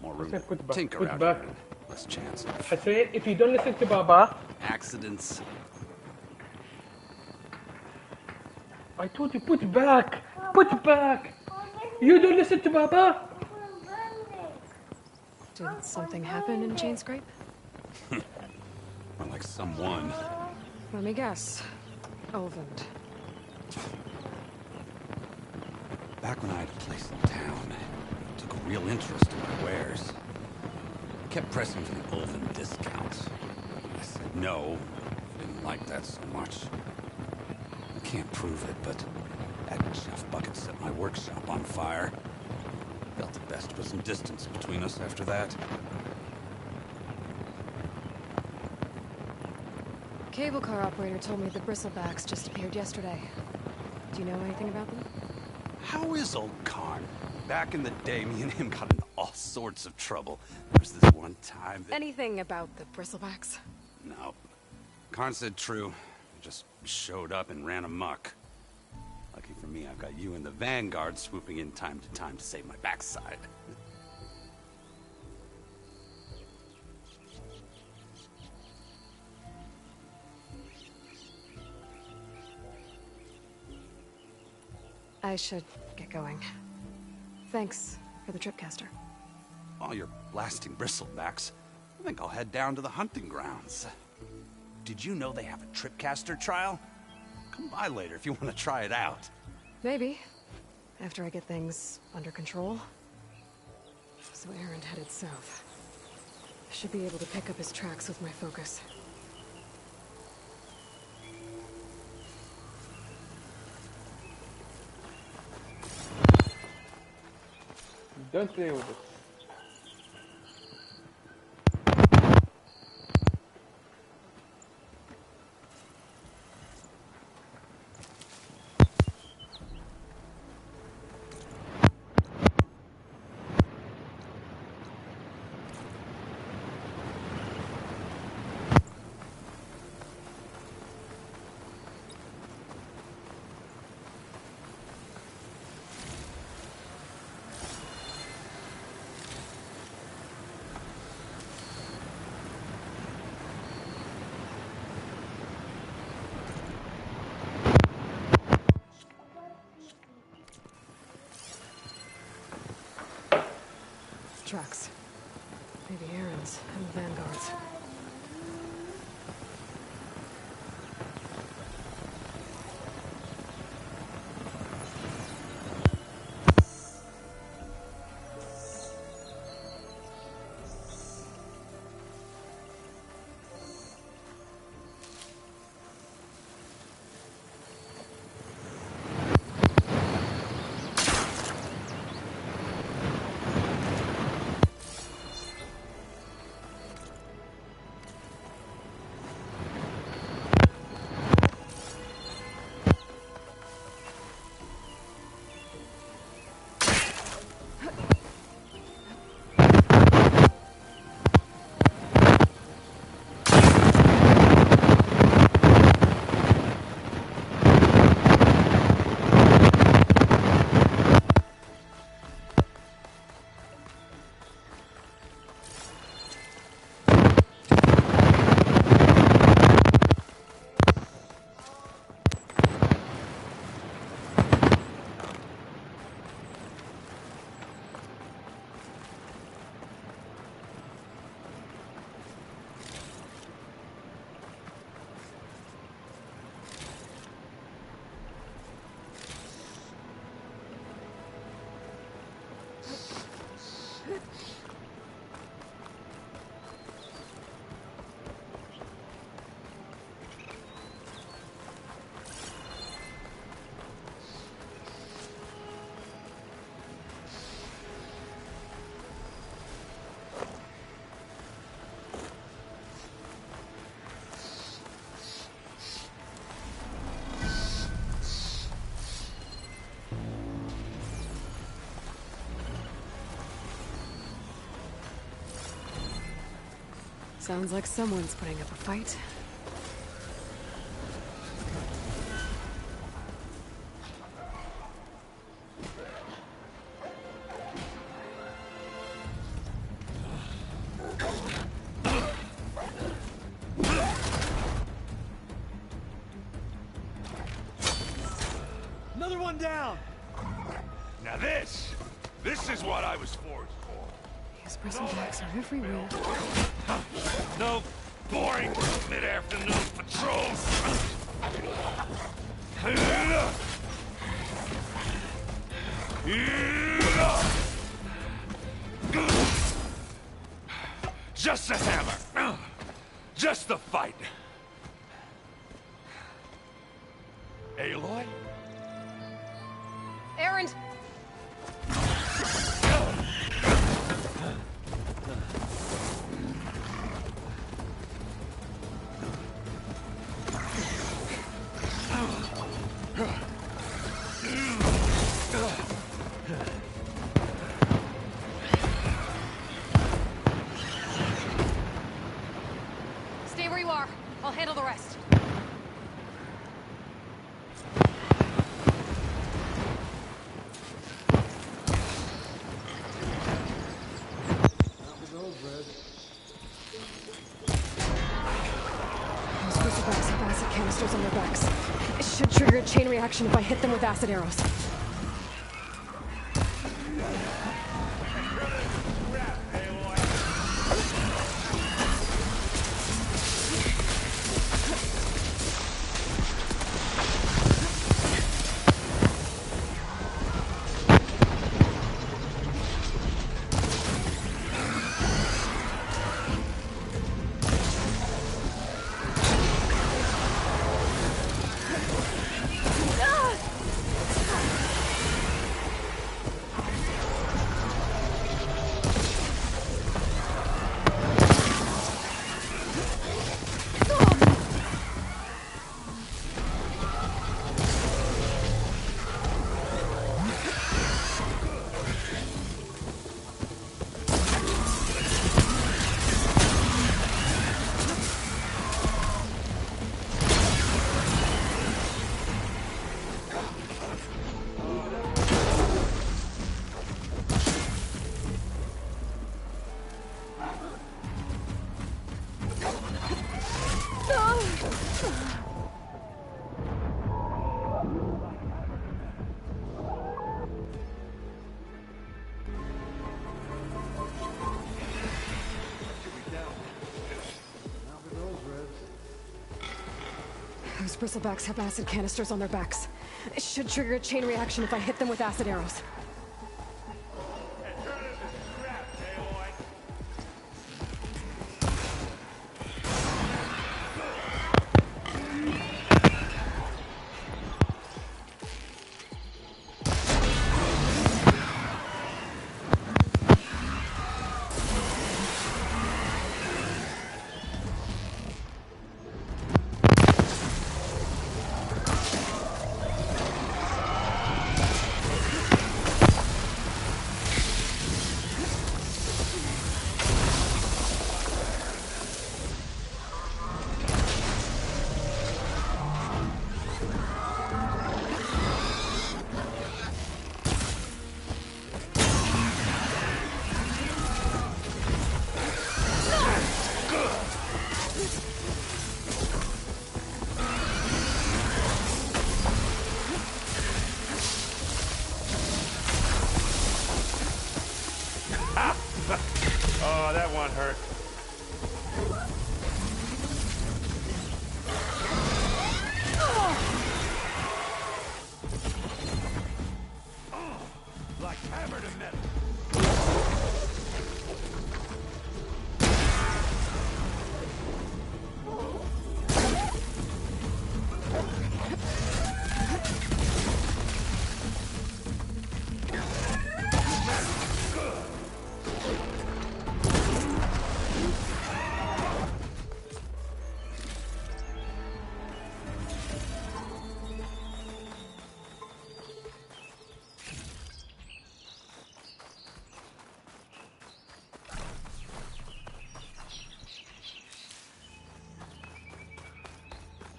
Speaker 5: More room to tinker
Speaker 7: put
Speaker 5: out
Speaker 7: back.
Speaker 5: here. Less chance of
Speaker 7: Hussein, if you don't listen to Baba,
Speaker 5: accidents.
Speaker 7: I told you put back. Put back. You don't listen to Baba.
Speaker 3: Did something happen in Chain Scrape?
Speaker 5: More like someone.
Speaker 3: Let me guess. Elvend.
Speaker 5: Back when I had a place in town, I took a real interest in my wares. I kept pressing for the Ulven discount. I said no. I didn't like that so much. I can't prove it, but that Chef Bucket set my workshop on fire. Felt it best to put some distance between us after that.
Speaker 3: Cable car operator told me the bristlebacks just appeared yesterday. Do you know anything about them?
Speaker 5: How is old Karn? Back in the day, me and him got into all sorts of trouble. There was this one time that...
Speaker 3: Anything about the bristlebacks?
Speaker 5: No. Karn said true. Just showed up and ran amok. Lucky for me, I've got you and the Vanguard swooping in time to save my backside.
Speaker 3: I should get going. Thanks for the tripcaster.
Speaker 5: While you're blasting bristlebacks, I think I'll head down to the hunting grounds. Did you know they have a tripcaster trial? Come by later if you want to try it out.
Speaker 3: Maybe. After I get things under control. So Aaron headed south. I should be able to pick up his tracks with my focus.
Speaker 7: Don't play with it.
Speaker 3: tracks. Maybe Aaron's and the Vanguard's. Sounds like someone's putting up a fight.
Speaker 1: Another one down!
Speaker 14: Now this is what I was forged for.
Speaker 3: These bristlebacks are everywhere.
Speaker 14: No boring mid-afternoon patrols. Just a hammer. Just the fight. Aloy?
Speaker 3: Aaron! Stay where you are. I'll handle the rest. Those bristlebacks have acid canisters on their backs. It should trigger a chain reaction if I hit them with acid arrows. Those bristlebacks have acid canisters on their backs. It should trigger a chain reaction if I hit them with acid arrows.
Speaker 14: Oh, that one hurt. Like hammer to metal.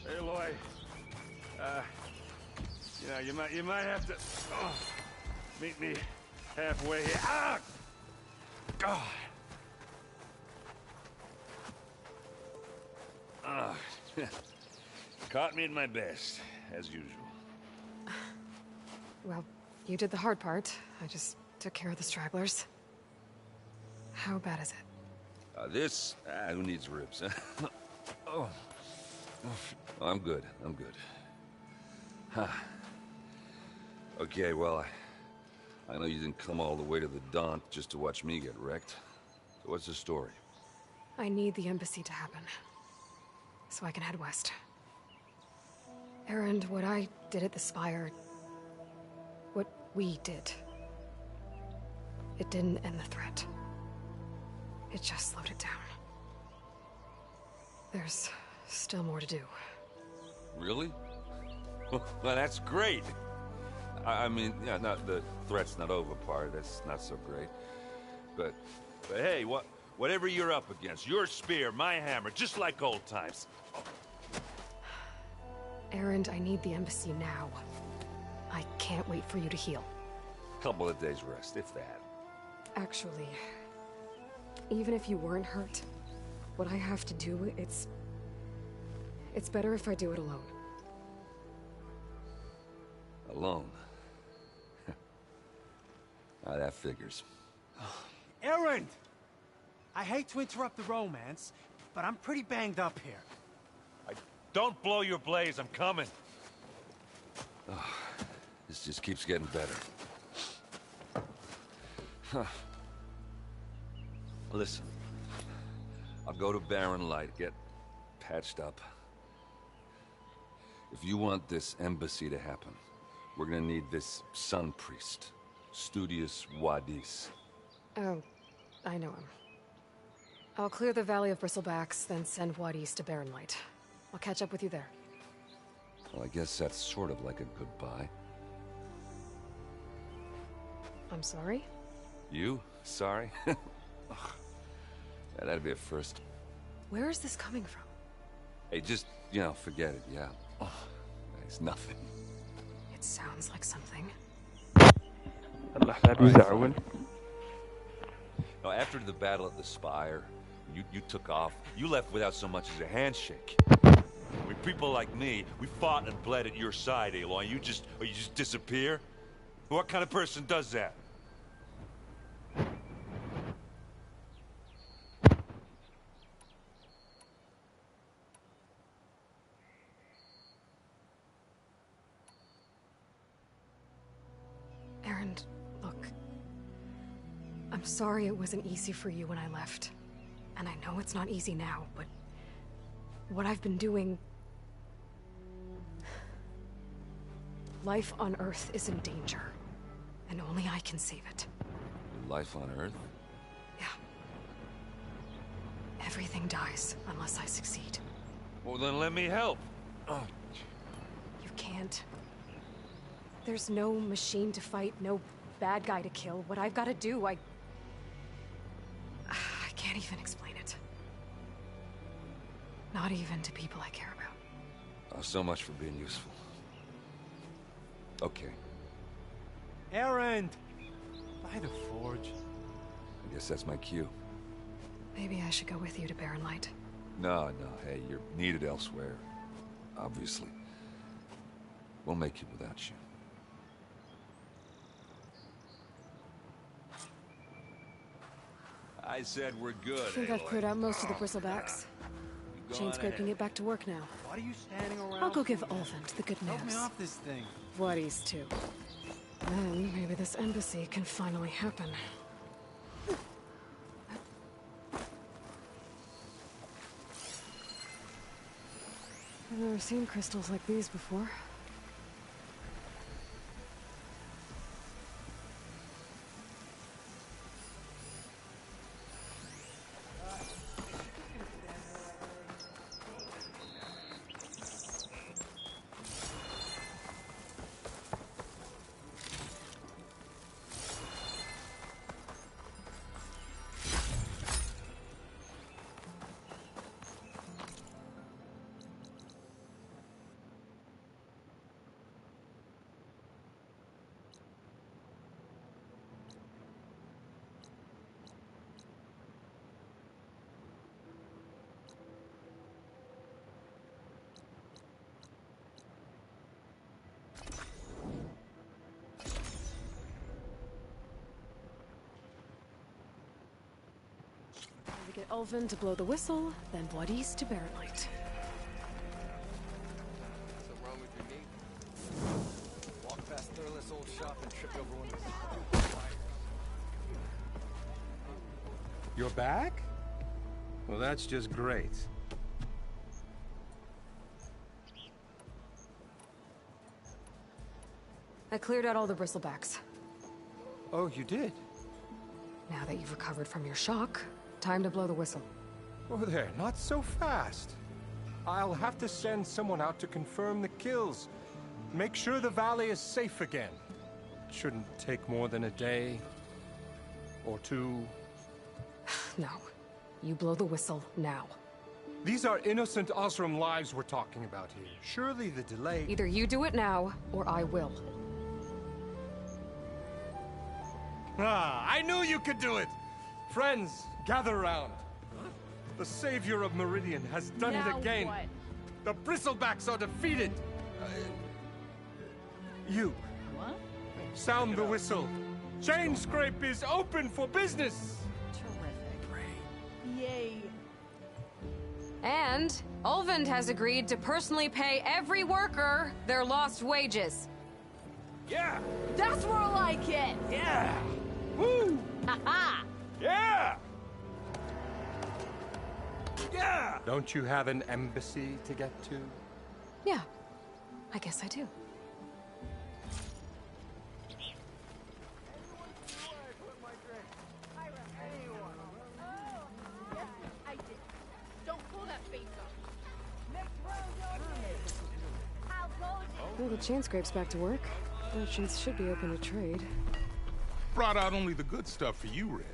Speaker 14: Hey, Lloyd. You might have to meet me halfway here. Ah! God. Ah. Caught me at my best, as usual.
Speaker 3: Well, you did the hard part. I just took care of the stragglers. How bad is it?
Speaker 15: Who needs ribs? Oh. I'm good. Huh. Okay, well, I know you didn't come all the way to the Daunt just to watch me get wrecked. So what's the story?
Speaker 3: I need the embassy to happen, so I can head west. Erend, what I did at the Spire... what we did... it didn't end the threat. It just slowed it down. There's still more to do.
Speaker 15: Really? Well, that's great. I mean, yeah, the threat's not over part, that's not so great. But hey, whatever you're up against, your spear, my hammer, just like old times.
Speaker 3: Erend, I need the embassy now. I can't wait for you to heal.
Speaker 15: Couple of days rest, if that.
Speaker 3: Actually, even if you weren't hurt, what I have to do, it's better if I do it alone.
Speaker 15: Alone? That figures.
Speaker 16: Erend! I hate to interrupt the romance, but I'm pretty banged up here.
Speaker 14: Don't blow your blaze, I'm coming.
Speaker 15: Oh, this just keeps getting better. Huh. Listen, I'll go to Barren Light, get patched up. If you want this embassy to happen, we're gonna need this sun priest, Studius Wadis.
Speaker 3: Oh, I know him. I'll clear the Valley of Bristlebacks, then send Wadis to Barren Light. I'll catch up with you there.
Speaker 15: Well, I guess that's sort of like a goodbye.
Speaker 3: I'm sorry?
Speaker 15: You? Sorry? Ugh. Yeah, that'd be a first.
Speaker 3: Where is this coming from?
Speaker 15: Hey, just, forget it, yeah. Oh, it's nothing.
Speaker 3: It sounds like something.
Speaker 15: No, after the battle at the Spire, you took off. You left without so much as a handshake.
Speaker 14: We people like me, we fought and bled at your side, Aloy. You just disappear? What kind of person does that?
Speaker 3: I'm sorry it wasn't easy for you when I left. And I know it's not easy now, but... what I've been doing... Life on Earth is in danger. And only I can save it.
Speaker 15: Life on Earth?
Speaker 3: Yeah. Everything dies unless I succeed.
Speaker 15: Well, then let me help. Oh.
Speaker 3: You can't. There's no machine to fight, no bad guy to kill. What I've got to do, I can't even explain it. Not even to people I care about.
Speaker 15: Oh, so much for being useful. Okay.
Speaker 16: Errand! By the forge.
Speaker 15: I guess that's my cue.
Speaker 3: Maybe I should go with you to Barren Light.
Speaker 15: No, hey, you're needed elsewhere. Obviously. We'll make it without you. I said we're good.
Speaker 3: I think I've cleared out most of the bristlebacks. Chain scraping it back to work now.
Speaker 16: What are you standing around?
Speaker 3: I'll go give Olvent the good news.
Speaker 16: Help me off this thing.
Speaker 3: What he's to. Then maybe this embassy can finally happen. I've never seen crystals like these before. We get Ulvin to blow the whistle, then Blood East to Barren Light.
Speaker 9: What's wrong with your knee? Walk past Thurless old shop and tripped over one of the...
Speaker 17: You're back? Well, that's just great.
Speaker 3: I cleared out all the bristlebacks.
Speaker 17: Oh, you did?
Speaker 3: Now that you've recovered from your shock, time to blow the whistle.
Speaker 17: Oh, there, not so fast. I'll have to send someone out to confirm the kills. Make sure the valley is safe again. Shouldn't take more than a day or two.
Speaker 3: No. You blow the whistle now.
Speaker 17: These are innocent Osram lives we're talking about here. Surely the delay...
Speaker 3: Either you do it now, or I will.
Speaker 17: Ah, I knew you could do it! Friends, gather round. The savior of Meridian has done it again.
Speaker 4: What?
Speaker 17: The bristlebacks are defeated. You.
Speaker 10: What?
Speaker 17: Sound the whistle. Chain Scrape is open for business.
Speaker 10: Terrific. Yay.
Speaker 3: And Ulvend has agreed to personally pay every worker their lost wages.
Speaker 15: Yeah!
Speaker 4: That's more like it!
Speaker 15: Yeah!
Speaker 17: Woo!
Speaker 4: Ha-ha!
Speaker 15: Yeah! Yeah!
Speaker 17: Don't you have an embassy to get to?
Speaker 3: Yeah, I guess I do. Well, the chain scrape's back to work. Merchants should be open to trade.
Speaker 18: Brought out only the good stuff for you, Red.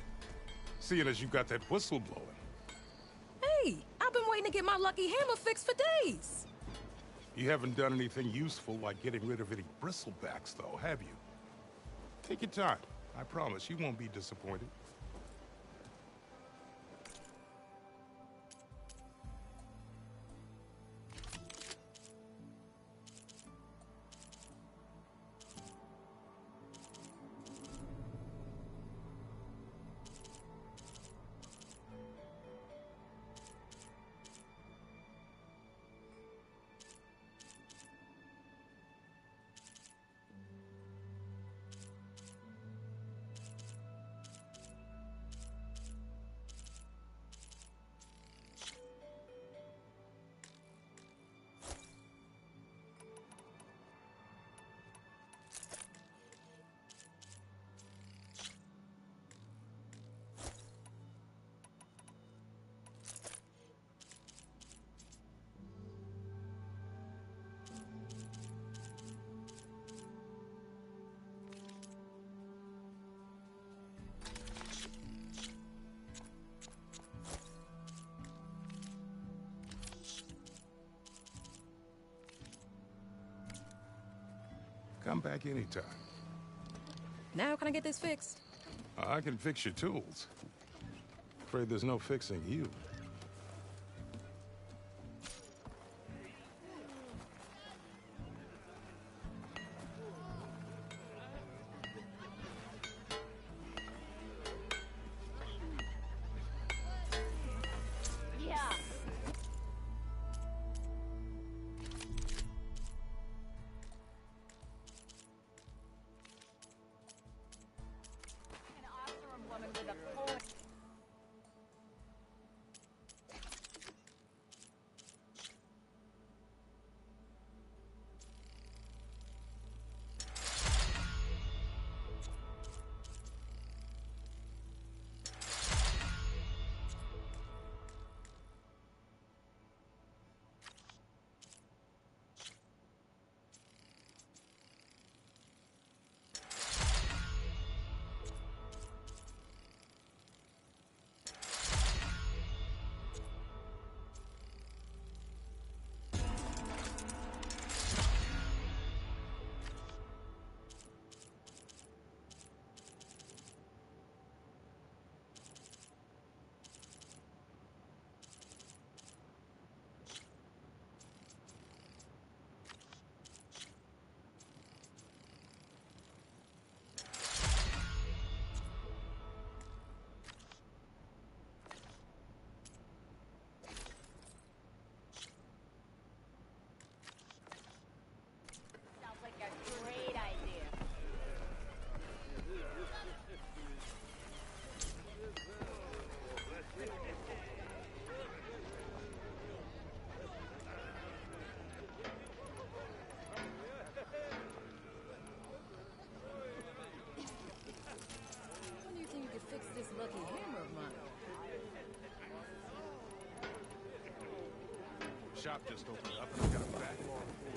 Speaker 18: Seeing as you got that whistle blowing.
Speaker 10: Hey, I've been waiting to get my lucky hammer fixed for days.
Speaker 18: You haven't done anything useful like getting rid of any bristlebacks, though, have you? Take your time. I promise you won't be disappointed. Come back anytime.
Speaker 10: Now can I get this fixed?
Speaker 18: I can fix your tools. Afraid there's no fixing you.
Speaker 4: Yeah. An awesome woman with a full... Sounds like a great idea.
Speaker 10: When do you think you could fix this lucky hammer of mine?
Speaker 18: Shop just opened up and I got a backlog of